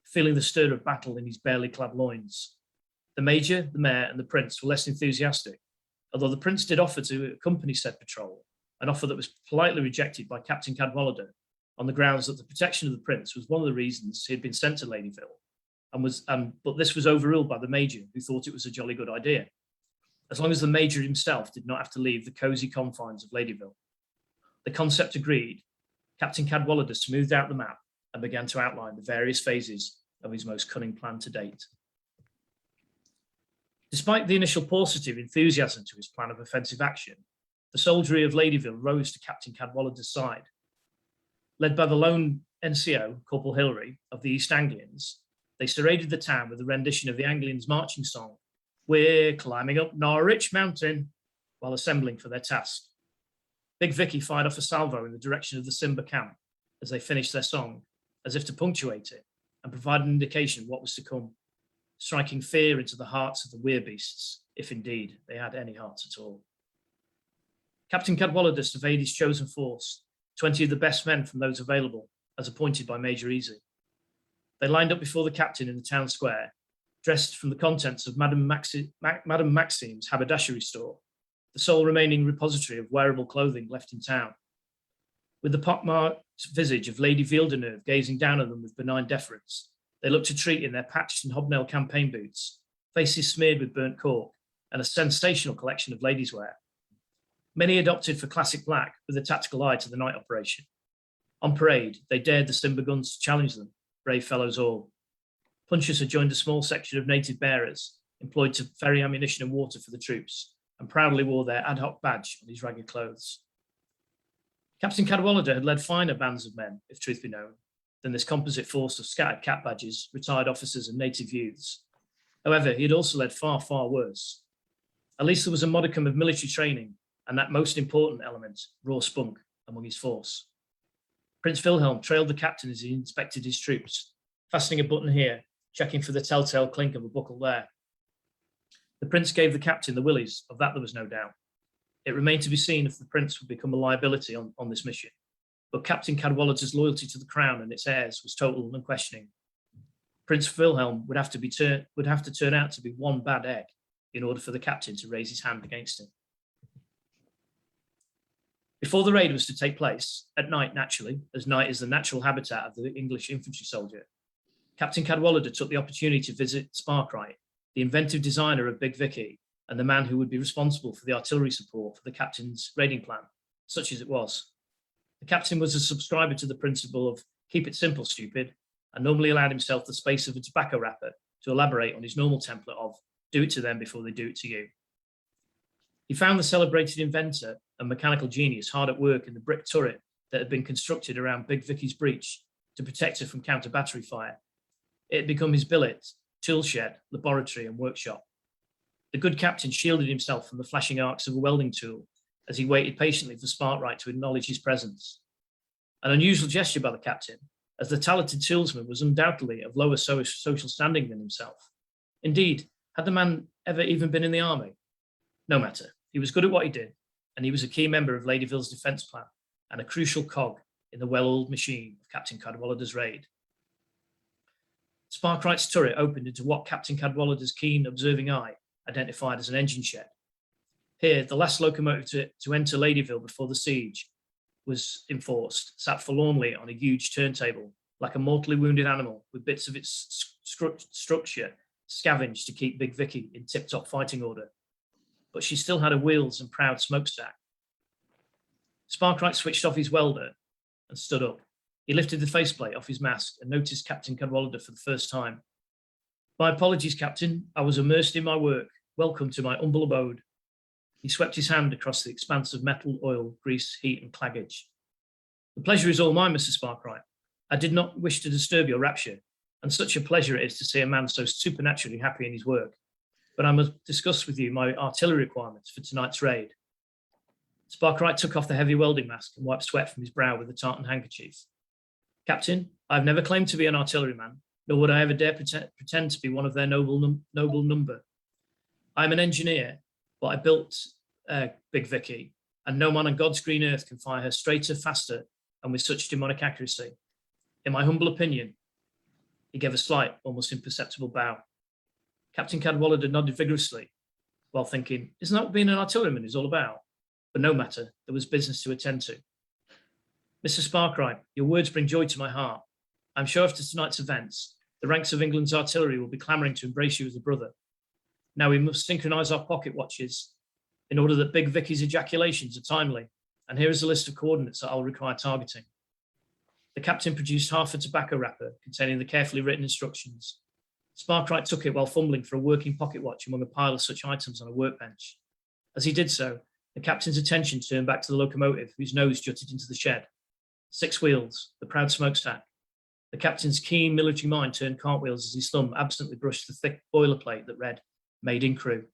E: feeling the stir of battle in his barely clad loins. The Major, the Mayor, and the Prince were less enthusiastic, although the Prince did offer to accompany said patrol, an offer that was politely rejected by Captain Cadwallader on the grounds that the protection of the Prince was one of the reasons he had been sent to Ladyville, but this was overruled by the Major, who thought it was a jolly good idea, as long as the Major himself did not have to leave the cosy confines of Ladyville. The concept agreed, Captain Cadwallader smoothed out the map and began to outline the various phases of his most cunning plan to date. Despite the initial paucity of enthusiasm to his plan of offensive action, the soldiery of Ladyville rose to Captain Cadwallader's side. Led by the lone NCO, Corporal Hillary, of the East Anglians, they serrated the town with a rendition of the Anglians' marching song, "We're climbing up Norwich Mountain," while assembling for their task. Big Vicky fired off a salvo in the direction of the Simba camp as they finished their song, as if to punctuate it and provide an indication of what was to come, striking fear into the hearts of the werebeasts, if indeed they had any hearts at all. Captain Cadwallader surveyed his chosen force, 20 of the best men from those available, as appointed by Major Easy. They lined up before the captain in the town square, dressed from the contents of Madame Maxime's haberdashery store, the sole remaining repository of wearable clothing left in town. With the pockmarked visage of Lady Villeneuve gazing down at them with benign deference, they looked a treat in their patched and hobnail campaign boots, faces smeared with burnt cork, and a sensational collection of ladies' wear. Many adopted for classic black with a tactical eye to the night operation. On parade, they dared the Simba guns to challenge them, brave fellows all. Punchers had joined a small section of native bearers, employed to ferry ammunition and water for the troops, and proudly wore their ad hoc badge on his ragged clothes. Captain Cadwallader had led finer bands of men, if truth be known, than this composite force of scattered cap badges, retired officers, and native youths. However, he had also led far, far worse. At least there was a modicum of military training, and that most important element, raw spunk, among his force. Prince Wilhelm trailed the captain as he inspected his troops, fastening a button here, checking for the telltale clink of a buckle there. The Prince gave the captain the willies, of that there was no doubt. It remained to be seen if the Prince would become a liability on this mission, but Captain Cadwallader's loyalty to the crown and its heirs was total and unquestioning. Prince Wilhelm would have to turn out to be one bad egg in order for the captain to raise his hand against him. Before the raid was to take place, at night naturally, as night is the natural habitat of the English infantry soldier, Captain Cadwallader took the opportunity to visit Sparkwright, the inventive designer of Big Vicky, and the man who would be responsible for the artillery support for the captain's raiding plan, such as it was. The captain was a subscriber to the principle of keep it simple, stupid, and normally allowed himself the space of a tobacco wrapper to elaborate on his normal template of do it to them before they do it to you. He found the celebrated inventor and mechanical genius hard at work in the brick turret that had been constructed around Big Vicky's breach to protect her from counter-battery fire. It had become his billet, tool shed, laboratory, and workshop. The good captain shielded himself from the flashing arcs of a welding tool as he waited patiently for Sparkwright to acknowledge his presence. An unusual gesture by the captain, as the talented toolsman was undoubtedly of lower social standing than himself. Indeed, had the man ever even been in the army? No matter, he was good at what he did, and he was a key member of Ladyville's defence plan and a crucial cog in the well-oiled machine of Captain Cadwallader's raid. Sparkwright's turret opened into what Captain Cadwallader's keen, observing eye identified as an engine shed. Here, the last locomotive to enter Ladyville before the siege was enforced, sat forlornly on a huge turntable, like a mortally wounded animal, with bits of its structure scavenged to keep Big Vicky in tip-top fighting order. But she still had her wheels and proud smokestack. Sparkwright switched off his welder and stood up. He lifted the faceplate off his mask and noticed Captain Cadwallader for the first time. My apologies, Captain. I was immersed in my work. Welcome to my humble abode. He swept his hand across the expanse of metal, oil, grease, heat, and claggage. The pleasure is all mine, Mr. Sparkwright. I did not wish to disturb your rapture, and such a pleasure it is to see a man so supernaturally happy in his work. But I must discuss with you my artillery requirements for tonight's raid. Sparkwright took off the heavy welding mask and wiped sweat from his brow with a tartan handkerchief. Captain, I have never claimed to be an artilleryman, nor would I ever dare pretend to be one of their noble number. I am an engineer, but I built Big Vicky, and no man on God's green earth can fire her straighter, faster, and with such demonic accuracy. In my humble opinion, he gave a slight, almost imperceptible bow. Captain Cadwallader nodded vigorously, while thinking, isn't that what being an artilleryman is all about? But no matter, there was business to attend to. Mr. Sparkwright, your words bring joy to my heart. I'm sure after tonight's events, the ranks of England's artillery will be clamouring to embrace you as a brother. Now we must synchronise our pocket watches in order that Big Vicky's ejaculations are timely. And here is a list of coordinates that I'll require targeting. The captain produced half a tobacco wrapper containing the carefully written instructions. Sparkwright took it while fumbling for a working pocket watch among a pile of such items on a workbench. As he did so, the captain's attention turned back to the locomotive, whose nose jutted into the shed. 6 wheels, the proud smokestack. The captain's keen military mind turned cartwheels as his thumb absently brushed the thick boilerplate that read, Made in Crew.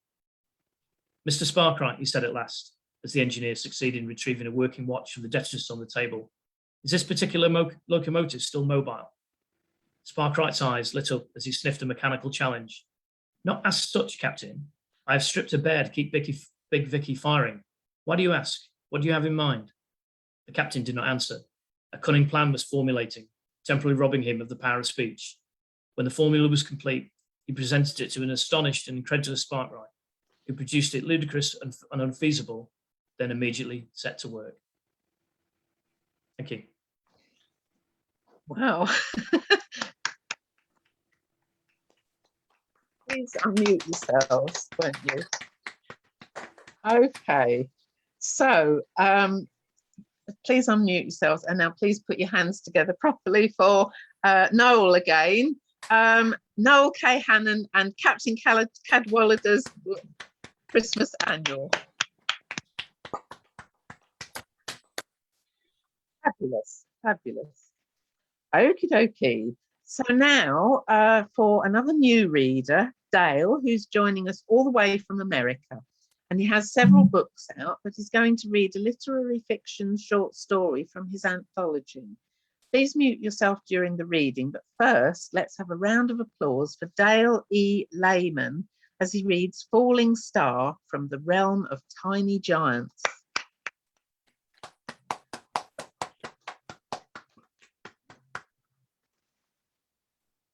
E: Mr. Sparkwright, he said at last, as the engineer succeeded in retrieving a working watch from the detritus on the table. Is this particular locomotive still mobile? Sparkwright's eyes lit up as he sniffed a mechanical challenge. Not as such, Captain. I have stripped her bare to keep Big Vicky firing. Why do you ask? What do you have in mind? The captain did not answer. A cunning plan was formulating, temporarily robbing him of the power of speech. When the formula was complete, he presented it to an astonished and incredulous Sparkwright, who produced it ludicrous and unfeasible, then immediately set to work. Thank you.
A: Wow. Please unmute yourselves, won't you? Okay, so please unmute yourselves, and now please put your hands together properly for Noel again. Noel K. Hannon and Captain Cadwallader's Christmas Annual. Fabulous, fabulous. Okie dokie. So now for another new reader, Dale, who's joining us all the way from America. And he has several books out, but he's going to read a literary fiction short story from his anthology. Please mute yourself during the reading, but first let's have a round of applause for Dale E. Lehman as he reads Falling Star from the Realm of Tiny Giants.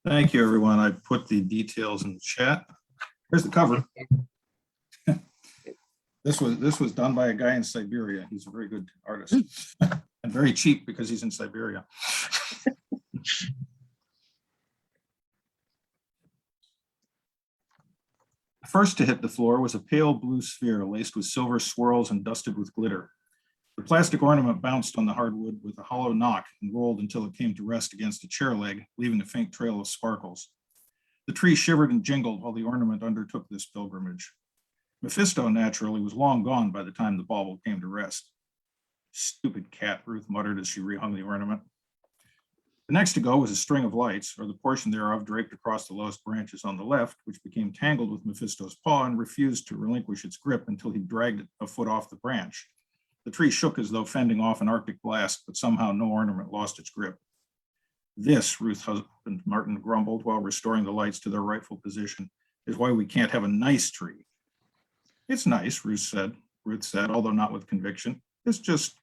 F: Thank you, everyone. I put the details in the chat. Here's the cover. This was done by a guy in Siberia. He's a very good artist and very cheap because he's in Siberia. First to hit the floor was a pale blue sphere laced with silver swirls and dusted with glitter. The plastic ornament bounced on the hardwood with a hollow knock and rolled until it came to rest against a chair leg, leaving a faint trail of sparkles. The tree shivered and jingled while the ornament undertook this pilgrimage. Mephisto, naturally, was long gone by the time the bauble came to rest. Stupid cat, Ruth muttered as she rehung the ornament. The next to go was a string of lights, or the portion thereof draped across the lowest branches on the left, which became tangled with Mephisto's paw and refused to relinquish its grip until he dragged it a foot off the branch. The tree shook as though fending off an Arctic blast, but somehow no ornament lost its grip. This, Ruth's husband Martin grumbled while restoring the lights to their rightful position, is why we can't have a nice tree. It's nice, Ruth said, although not with conviction. It's just,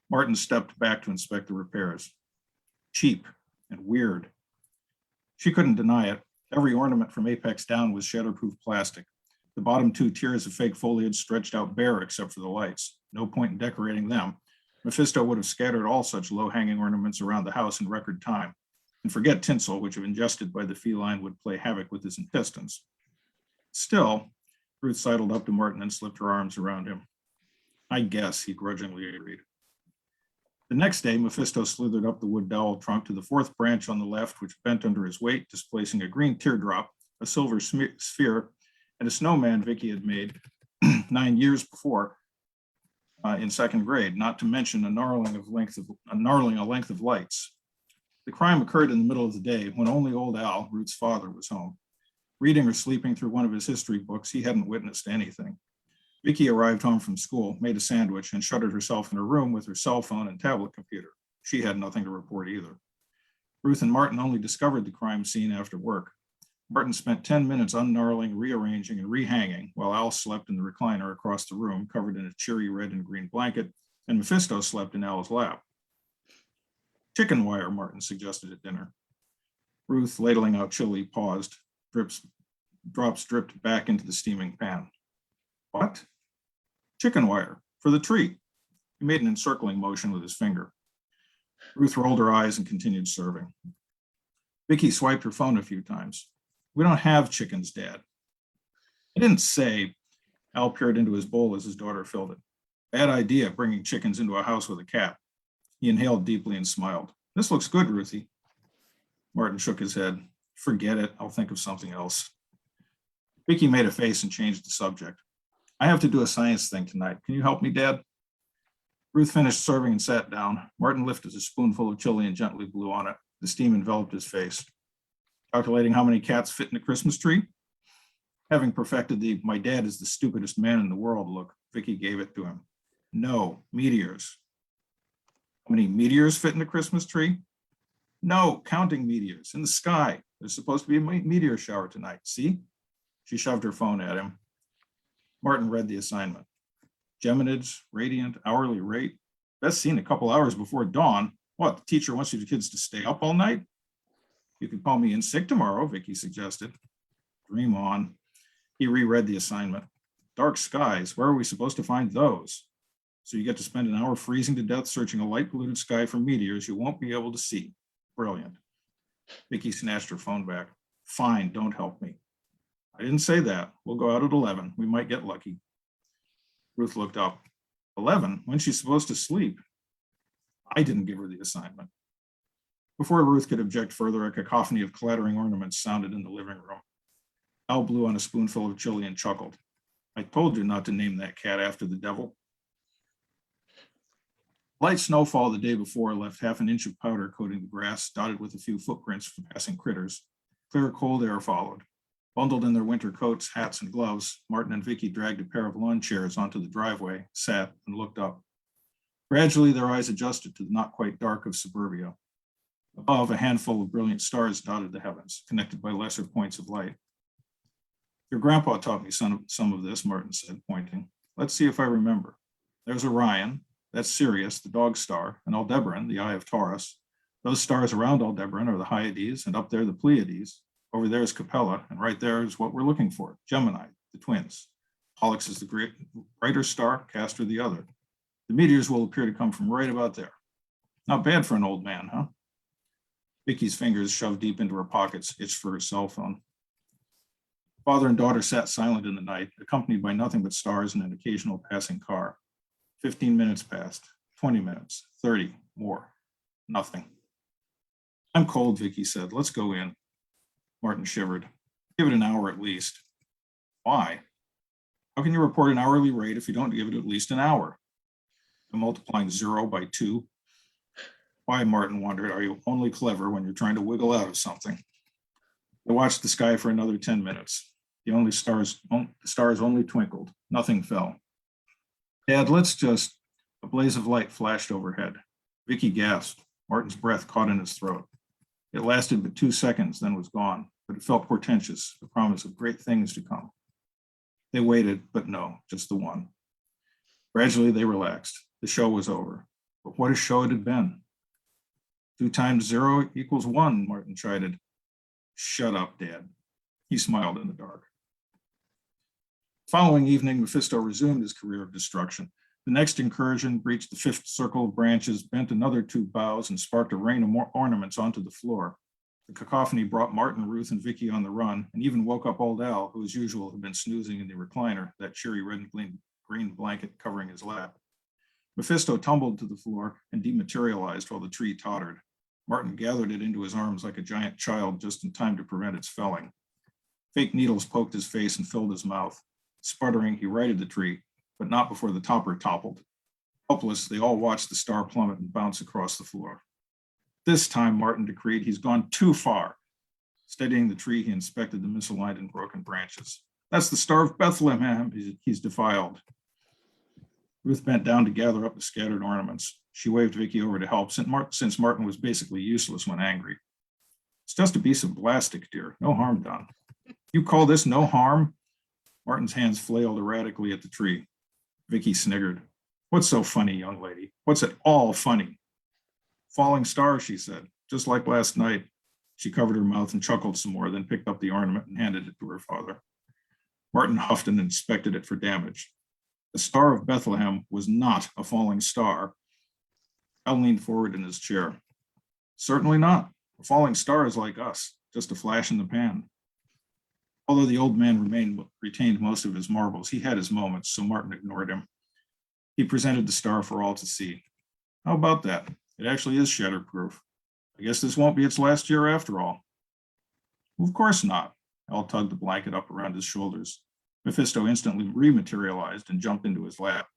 F: Martin stepped back to inspect the repairs. Cheap and weird. She couldn't deny it. Every ornament from apex down was shatterproof plastic. The bottom 2 tiers of fake foliage stretched out bare except for the lights. No point in decorating them. Mephisto would have scattered all such low-hanging ornaments around the house in record time. And forget tinsel, which if ingested by the feline would play havoc with his intestines. Still, Ruth sidled up to Martin and slipped her arms around him. I guess, he grudgingly agreed. The next day, Mephisto slithered up the wood dowel trunk to the 4th branch on the left, which bent under his weight, displacing a green teardrop, a silver sphere, and a snowman Vicky had made 9 years before in second grade, not to mention a gnarling a length of lights. The crime occurred in the middle of the day when only old Al, Ruth's father, was home. Reading or sleeping through one of his history books, he hadn't witnessed anything. Vicky arrived home from school, made a sandwich, and shuttered herself in her room with her cell phone and tablet computer. She had nothing to report either. Ruth and Martin only discovered the crime scene after work. Martin spent 10 minutes ungnarling, rearranging, and rehanging while Al slept in the recliner across the room, covered in a cheery red and green blanket, and Mephisto slept in Al's lap. Chicken wire, Martin suggested at dinner. Ruth, ladling out chili, paused. Drops dripped back into the steaming pan. What? Chicken wire, for the tree. He made an encircling motion with his finger. Ruth rolled her eyes and continued serving. Vicky swiped her phone a few times. We don't have chickens, Dad. I didn't say. Al peered into his bowl as his daughter filled it. Bad idea, bringing chickens into a house with a cat. He inhaled deeply and smiled. This looks good, Ruthie. Martin shook his head. Forget it, I'll think of something else. Vicky made a face and changed the subject. I have to do a science thing tonight. Can you help me, Dad? Ruth finished serving and sat down. Martin lifted a spoonful of chili and gently blew on it. The steam enveloped his face. Calculating how many cats fit in a Christmas tree? Having perfected the "my dad is the stupidest man in the world" look, Vicky gave it to him. No, meteors. How many meteors fit in a Christmas tree? No, counting meteors in the sky. There's supposed to be a meteor shower tonight. See? She shoved her phone at him. Martin read the assignment. Geminids, radiant, hourly rate. Best seen a couple hours before dawn. What, the teacher wants you kids to stay up all night? You could call me in sick tomorrow, Vicky suggested. Dream on. He reread the assignment. Dark skies, where are we supposed to find those? So you get to spend an hour freezing to death searching a light-polluted sky for meteors you won't be able to see. Brilliant. Vicky snatched her phone back. Fine, don't help me. I didn't say that. We'll go out at 11. We might get lucky. Ruth looked up. 11? When's she supposed to sleep? I didn't give her the assignment. Before Ruth could object further, a cacophony of clattering ornaments sounded in the living room. Al blew on a spoonful of chili and chuckled. I told you not to name that cat after the devil. Light snowfall the day before left half an inch of powder coating the grass, dotted with a few footprints from passing critters. Clear, cold air followed. Bundled in their winter coats, hats, and gloves, Martin and Vicky dragged a pair of lawn chairs onto the driveway, sat, and looked up. Gradually, their eyes adjusted to the not quite dark of suburbia. Above, a handful of brilliant stars dotted the heavens, connected by lesser points of light. Your grandpa taught me some of this, Martin said, pointing. Let's see if I remember. There's Orion, that's Sirius, the dog star, and Aldebaran, the eye of Taurus. Those stars around Aldebaran are the Hyades, and up there the Pleiades. Over there is Capella, and right there is what we're looking for, Gemini, the twins. Pollux is the brighter star, Castor the other. The meteors will appear to come from right about there. Not bad for an old man, huh? Vicky's fingers, shoved deep into her pockets, itched for her cell phone. Father and daughter sat silent in the night, accompanied by nothing but stars and an occasional passing car. 15 minutes passed, 20 minutes, 30, more, nothing. I'm cold, Vicky said. Let's go in. Martin shivered. Give it an hour at least. Why? How can you report an hourly rate if you don't give it at least an hour? I'm multiplying 0 by 2. Why, Martin wondered, are you only clever when you're trying to wiggle out of something? They watched the sky for another 10 minutes. The stars only twinkled. Nothing fell. Dad, a blaze of light flashed overhead. Vicky gasped. Martin's breath caught in his throat. It lasted but 2 seconds, then was gone, but it felt portentous, the promise of great things to come. They waited, but no, just the one. Gradually, they relaxed. The show was over. But what a show it had been. 2 times 0 equals 1, Martin chided. Shut up, Dad. He smiled in the dark. Following evening, Mephisto resumed his career of destruction. The next incursion breached the 5th circle of branches, bent another 2 boughs, and sparked a rain of more ornaments onto the floor. The cacophony brought Martin, Ruth, and Vicky on the run, and even woke up old Al, who as usual had been snoozing in the recliner, that cheery red and green blanket covering his lap. Mephisto tumbled to the floor and dematerialized while the tree tottered. Martin gathered it into his arms like a giant child just in time to prevent its felling. Fake needles poked his face and filled his mouth. Sputtering, he righted the tree, but not before the topper toppled. Helpless, they all watched the star plummet and bounce across the floor. This time, Martin decreed, he's gone too far. Steadying the tree, he inspected the misaligned and broken branches. That's the Star of Bethlehem he's defiled. Ruth bent down to gather up the scattered ornaments. She waved Vicky over to help, since Martin was basically useless when angry. It's just a piece of plastic, dear. No harm done. You call this no harm? Martin's hands flailed erratically at the tree. Vicky sniggered. What's so funny, young lady? What's at all funny? Falling star, she said, just like last night. She covered her mouth and chuckled some more, then picked up the ornament and handed it to her father. Martin huffed and inspected it for damage. The Star of Bethlehem was not a falling star. Al leaned forward in his chair. Certainly not. A falling star is like us, just a flash in the pan. Although the old man retained most of his marbles, he had his moments, so Martin ignored him. He presented the star for all to see. How about that? It actually is shatterproof. I guess this won't be its last year after all. Of course not. Al tugged the blanket up around his shoulders. Mephisto instantly rematerialized and jumped into his lap.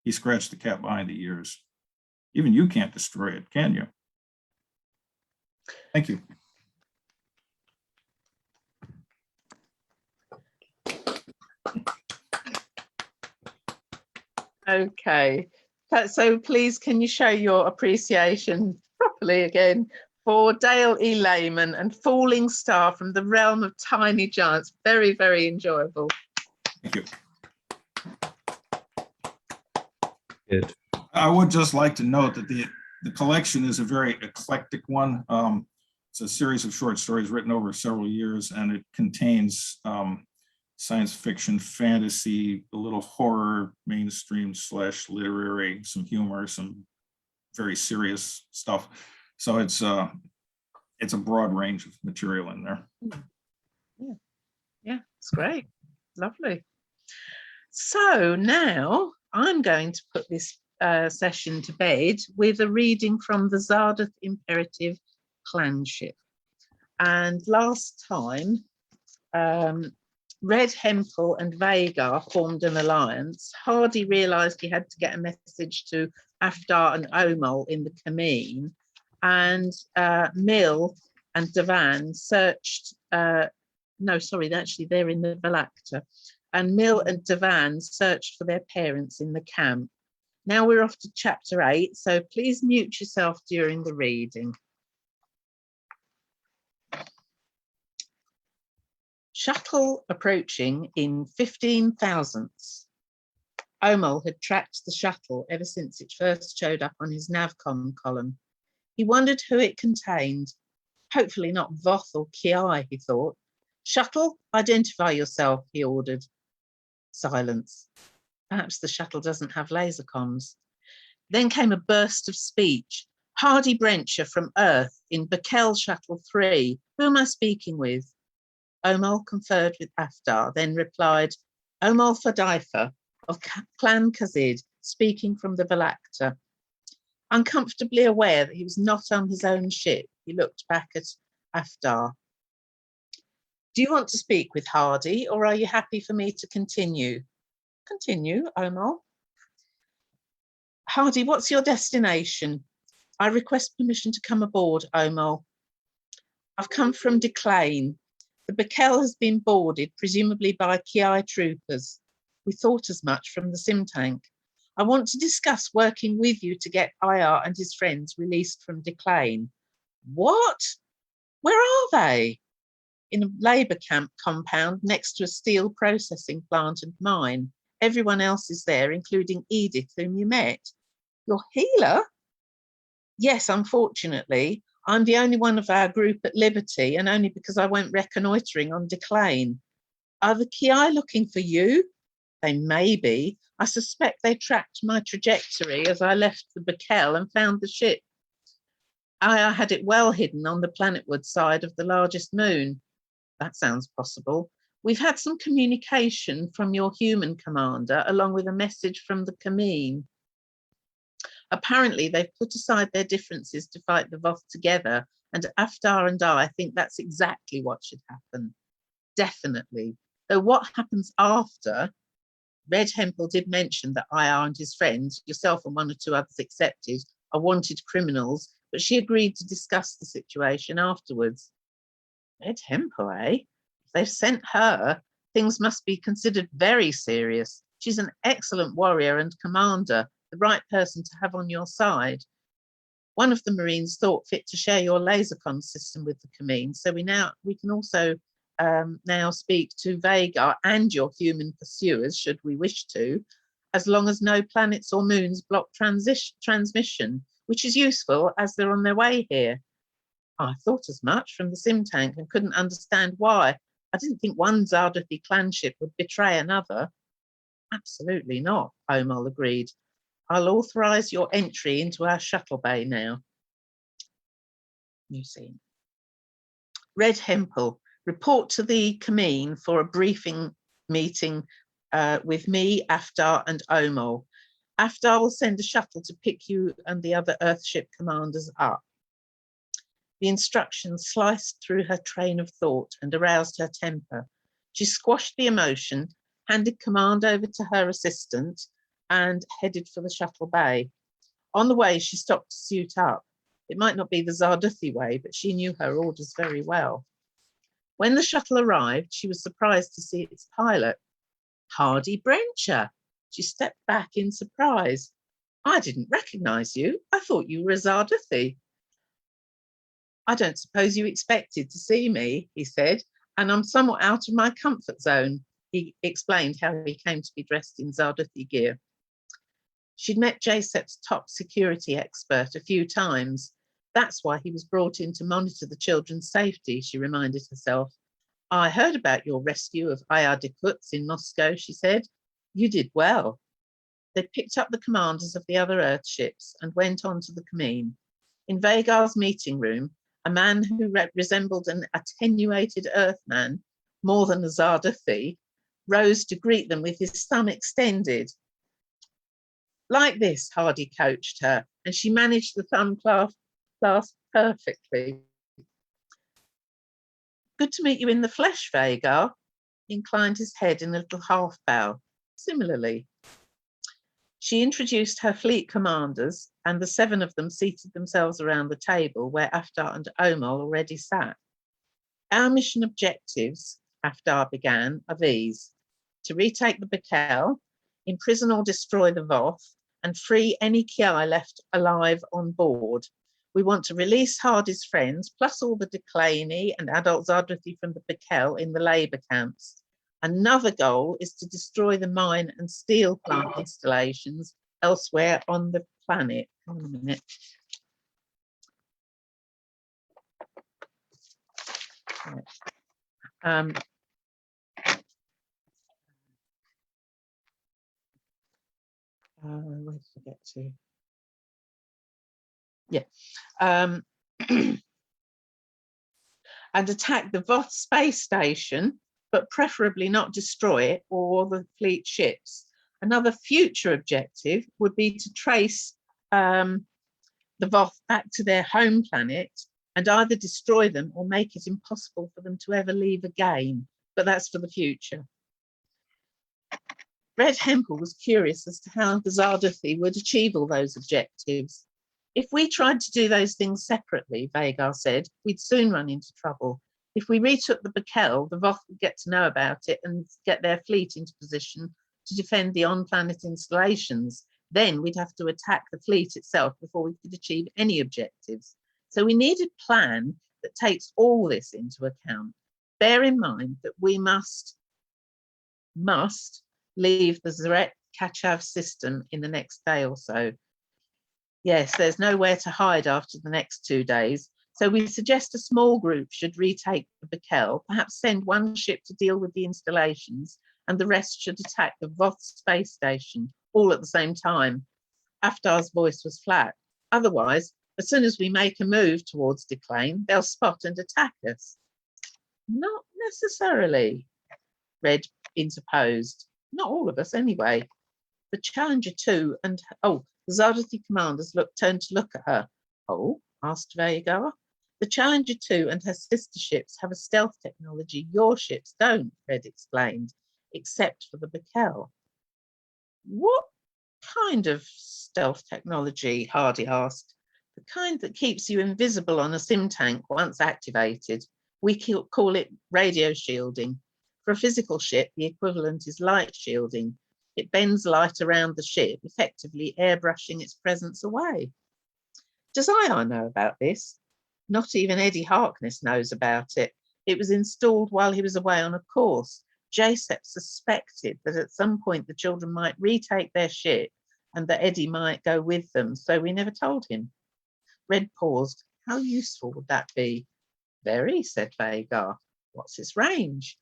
F: He scratched the cat behind the ears. Even you can't destroy it, can you? Thank you.
A: Okay, so please can you show your appreciation properly again for Dale E. Lehman and Falling Star from the Realm of Tiny Giants. Very, very enjoyable.
F: Thank you.
C: Good.
F: I would just like to note that the collection is a very eclectic one. It's a series of short stories written over several years, and it contains science fiction, fantasy, a little horror, mainstream / literary, some humor, some very serious stuff. So it's a broad range of material in there.
A: Yeah, it's great. Lovely. So now I'm going to put this session to bed with a reading from the Zardoth Imperative Clanship. And last time, Red, Hempel and Vagar formed an alliance. Hardy realised he had to get a message to Afdar and Omol in the Kameen, and Mill and Devan searched, no, sorry, actually they're in the Valacta, and Mill and Devan searched for their parents in the camp. Now we're off to chapter 8, so please mute yourself during the reading. Shuttle approaching in 15 thousandths. Omol had tracked the shuttle ever since it first showed up on his Navcom column. He wondered who it contained. Hopefully not Voth or Kiai, he thought. Shuttle, identify yourself, he ordered. Silence. Perhaps the shuttle doesn't have laser comms. Then came a burst of speech. Hardy Brencher from Earth in Bakel Shuttle 3. Who am I speaking with? Omol conferred with Afdar, then replied, Omol Fadaifa of Clan Khazid, speaking from the Valacta. Uncomfortably aware that he was not on his own ship, he looked back at Afdar. Do you want to speak with Hardy, or are you happy for me to continue? Continue, Omol. Hardy, what's your destination? I request permission to come aboard, Omol. I've come from Declane. The Bakel has been boarded, presumably by Kiai troopers. We thought as much from the sim tank. I want to discuss working with you to get IR and his friends released from Declane. What? Where are they? In a labour camp compound next to a steel processing plant and mine. Everyone else is there, including Edith, whom you met. Your healer? Yes, unfortunately. I'm the only one of our group at liberty, and only because I went reconnoitring on Declane. Are the Kiai looking for you? They may be. I suspect they tracked my trajectory as I left the Bakel and found the ship. I had it well hidden on the planetward side of the largest moon. That sounds possible. We've had some communication from your human commander, along with a message from the Kameen. Apparently, they've put aside their differences to fight the Voth together, and Afdar and I think that's exactly what should happen. Definitely. Though what happens after Red Hempel did mention that IR and his friends, yourself and 1 or 2 others accepted, are wanted criminals, but she agreed to discuss the situation afterwards. Red Hempel, eh? If they've sent her, things must be considered very serious. She's an excellent warrior and commander, the right person to have on your side. One of the Marines thought fit to share your lasercon system with the Cameen, so we can also now speak to Vagar and your human pursuers, should we wish to, as long as no planets or moons block transmission, which is useful as they're on their way here. I thought as much from the sim tank and couldn't understand why. I didn't think one Zardothi clan ship would betray another. Absolutely not, Omol agreed. I'll authorise your entry into our shuttle bay now. New scene. Red Hempel, report to the Cameen for a briefing meeting with me, Aftar and Omol. Aftar will send a shuttle to pick you and the other Earthship commanders up. The instructions sliced through her train of thought and aroused her temper. She squashed the emotion, handed command over to her assistant, and headed for the shuttle bay. On the way, she stopped to suit up. It might not be the Zardothi way, but she knew her orders very well. When the shuttle arrived, she was surprised to see its pilot, Hardy Brencher. She stepped back in surprise. I didn't recognise you. I thought you were a Zardothi. I don't suppose you expected to see me, he said, and I'm somewhat out of my comfort zone. He explained how he came to be dressed in Zardothi gear. She'd met JSEP's top security expert a few times. That's why he was brought in to monitor the children's safety, she reminded herself. I heard about your rescue of Ayar Dekuts in Moscow, she said. You did well. They picked up the commanders of the other Earthships and went on to the Cameen. In Vagar's meeting room, a man who resembled an attenuated Earthman, more than a Zardothi, rose to greet them with his thumb extended. Like this, Hardy coached her, and she managed the thumb clasp perfectly. Good to meet you in the flesh, Vagar. He inclined his head in a little half bow. Similarly. She introduced her fleet commanders, and the 7 of them seated themselves around the table where Aftar and Omol already sat. Our mission objectives, Aftar began, are these: to retake the Bekel, imprison or destroy the Voth, and free any Kiai left alive on board. We want to release Hardy's friends, plus all the Declaney and adult Zardothi from the Bekel in the labour camps. Another goal is to destroy the mine and steel plant installations elsewhere on the planet. Hold on a minute. Right. Where did I get to? Yeah. And attack the Voth space station, but preferably not destroy it or the fleet ships. Another future objective would be to trace the Voth back to their home planet and either destroy them or make it impossible for them to ever leave again. But that's for the future. Red Hempel was curious as to how the Zardothi would achieve all those objectives. If we tried to do those things separately, Vagar said, we'd soon run into trouble. If we retook the Bekel, the Voth would get to know about it and get their fleet into position to defend the on-planet installations. Then we'd have to attack the fleet itself before we could achieve any objectives. So we need a plan that takes all this into account. Bear in mind that we must leave the Zaret Kachav system in the next day or so. Yes, there's nowhere to hide after the next 2 days. So we suggest a small group should retake the Bekel, perhaps send one ship to deal with the installations, and the rest should attack the Voth space station, all at the same time. Aftar's voice was flat. Otherwise, as soon as we make a move towards Declane, they'll spot and attack us. Not necessarily, Red interposed. Not all of us, anyway. The Challenger 2 and, the Zardothi commanders turned to look at her. Oh, asked Vagar. The Challenger 2 and her sister ships have a stealth technology your ships don't, Red explained, except for the Bekel. What kind of stealth technology? Hardy asked. The kind that keeps you invisible on a sim tank once activated. We call it radio shielding. For a physical ship, the equivalent is light shielding. It bends light around the ship, effectively airbrushing its presence away. Does I know about this? Not even Eddie Harkness knows about it. It was installed while he was away on a course. JSEP suspected that at some point the children might retake their ship and that Eddie might go with them, so we never told him. Red paused. How useful would that be? Very, said Vagar. What's its range?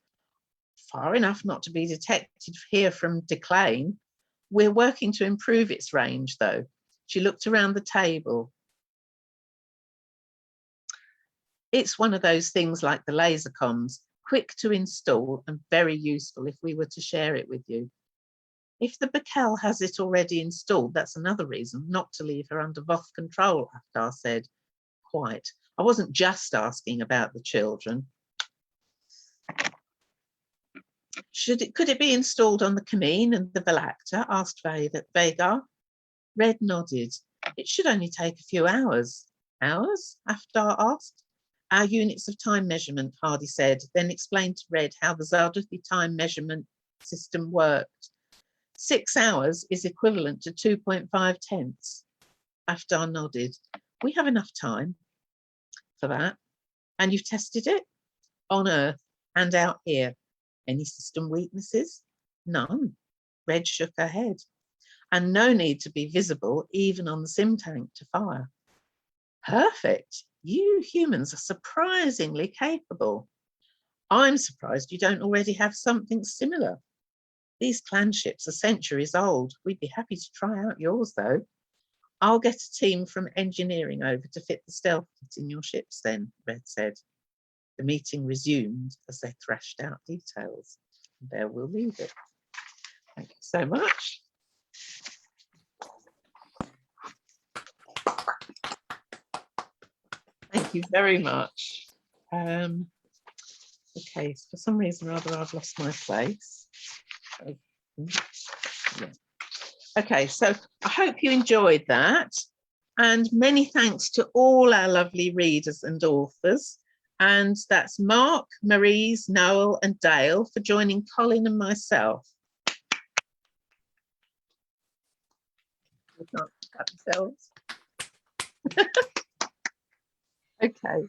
A: Far enough not to be detected here from Declane. We're working to improve its range, though. She looked around the table. It's one of those things like the laser comms, quick to install and very useful if we were to share it with you. If the Bakel has it already installed, that's another reason not to leave her under Voth control, Haftar said. Quite. I wasn't just asking about the children. Could it be installed on the Kameen and the Velacta? Asked Vagar. Red nodded. It should only take a few hours. Hours? Haftar asked. Our units of time measurement, Hardy said, then explained to Red how the Zardothi time measurement system worked. 6 hours is equivalent to 2.5 tenths. Haftar nodded. We have enough time for that. And you've tested it? On Earth and out here. Any system weaknesses? None. Red shook her head. And no need to be visible, even on the sim tank to fire. Perfect. You humans are surprisingly capable. I'm surprised you don't already have something similar. These clan ships are centuries old. We'd be happy to try out yours, though. I'll get a team from engineering over to fit the stealth kit in your ships then, Red said. The meeting resumed as they thrashed out details. And there we'll leave it. Thank you so much. Thank you very much. Okay, for some reason or other, I've lost my place. Yeah. Okay, so I hope you enjoyed that. And many thanks to all our lovely readers and authors. And that's Mark, Marise, Noel and Dale for joining Colin and myself. They can't cut themselves. Okay.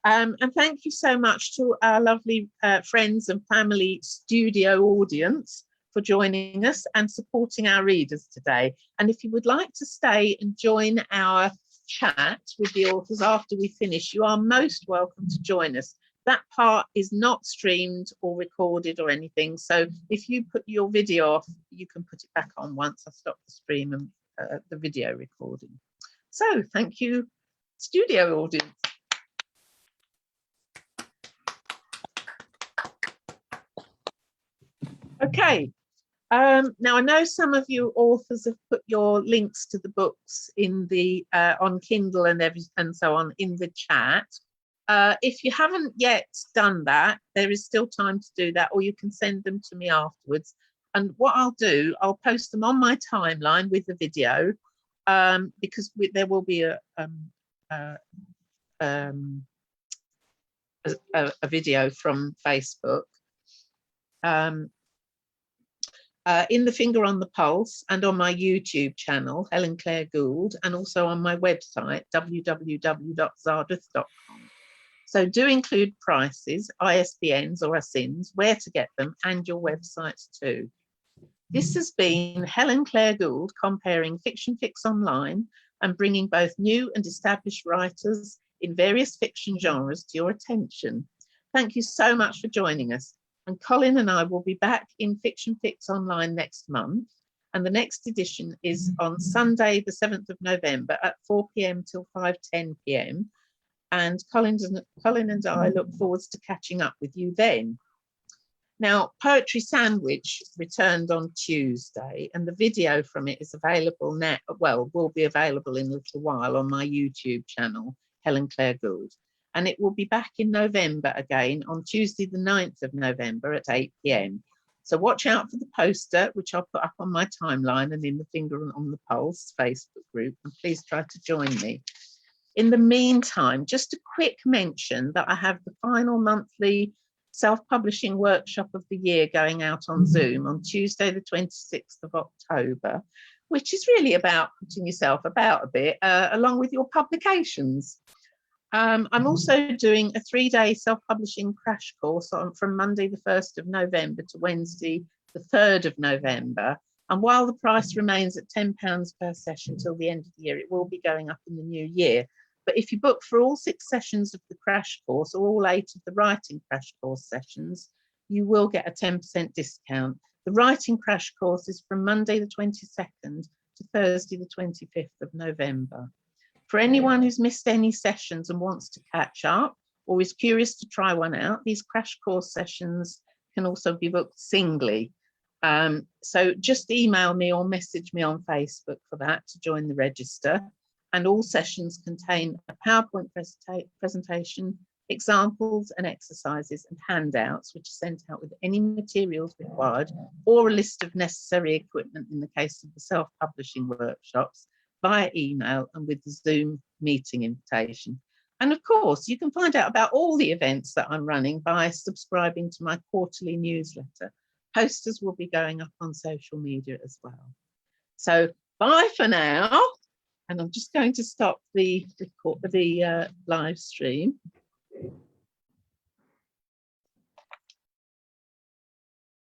A: And thank you so much to our lovely friends and family studio audience for joining us and supporting our readers today. And if you would like to stay and join our chat with the authors after we finish, you are most welcome to join us. That part is not streamed or recorded or anything. So if you put your video off, you can put it back on once I stop the stream and the video recording. So thank you, studio audience. Okay, now I know some of you authors have put your links to the books in the on Kindle and so on in the chat. If you haven't yet done that, there is still time to do that, or you can send them to me afterwards. And what I'll do, I'll post them on my timeline with the video, because there will be a video from Facebook. In the Finger on the Pulse and on my YouTube channel, Helen Claire Gould, and also on my website, www.zardoth.com. So do include prices, ISBNs or ASINs, where to get them, and your websites too. This has been Helen Claire Gould comparing Fiction Fix Online and bringing both new and established writers in various fiction genres to your attention. Thank you so much for joining us. And Colin and I will be back in Fiction Fix Online next month. And the next edition is on Sunday, the 7th of November at 4 p.m. till 5:10 p.m. And Colin and I look forward to catching up with you then. Now, Poetry Sandwich returned on Tuesday, and the video from it is available now, well, will be available in a little while on my YouTube channel, Helen Claire Gould. And it will be back in November again on Tuesday, the 9th of November at 8 p.m. So watch out for the poster, which I'll put up on my timeline and in the Finger on the Pulse Facebook group, and please try to join me. In the meantime, just a quick mention that I have the final monthly self-publishing workshop of the year going out on Zoom on Tuesday, the 26th of October, which is really about putting yourself about a bit, along with your publications. I'm also doing a 3-day self-publishing crash course from Monday, the 1st of November to Wednesday, the 3rd of November. And while the price remains at £10 per session till the end of the year, it will be going up in the new year. But if you book for all 6 sessions of the crash course or all 8 of the writing crash course sessions, you will get a 10% discount. The writing crash course is from Monday the 22nd to Thursday the 25th of November. For anyone who's missed any sessions and wants to catch up or is curious to try one out, these crash course sessions can also be booked singly. So just email me or message me on Facebook for that to join the register. And all sessions contain a PowerPoint presentation, examples and exercises and handouts, which are sent out with any materials required or a list of necessary equipment in the case of the self-publishing workshops via email and with the Zoom meeting invitation. And of course, you can find out about all the events that I'm running by subscribing to my quarterly newsletter. Posters will be going up on social media as well. So bye for now. And I'm just going to stop the live stream.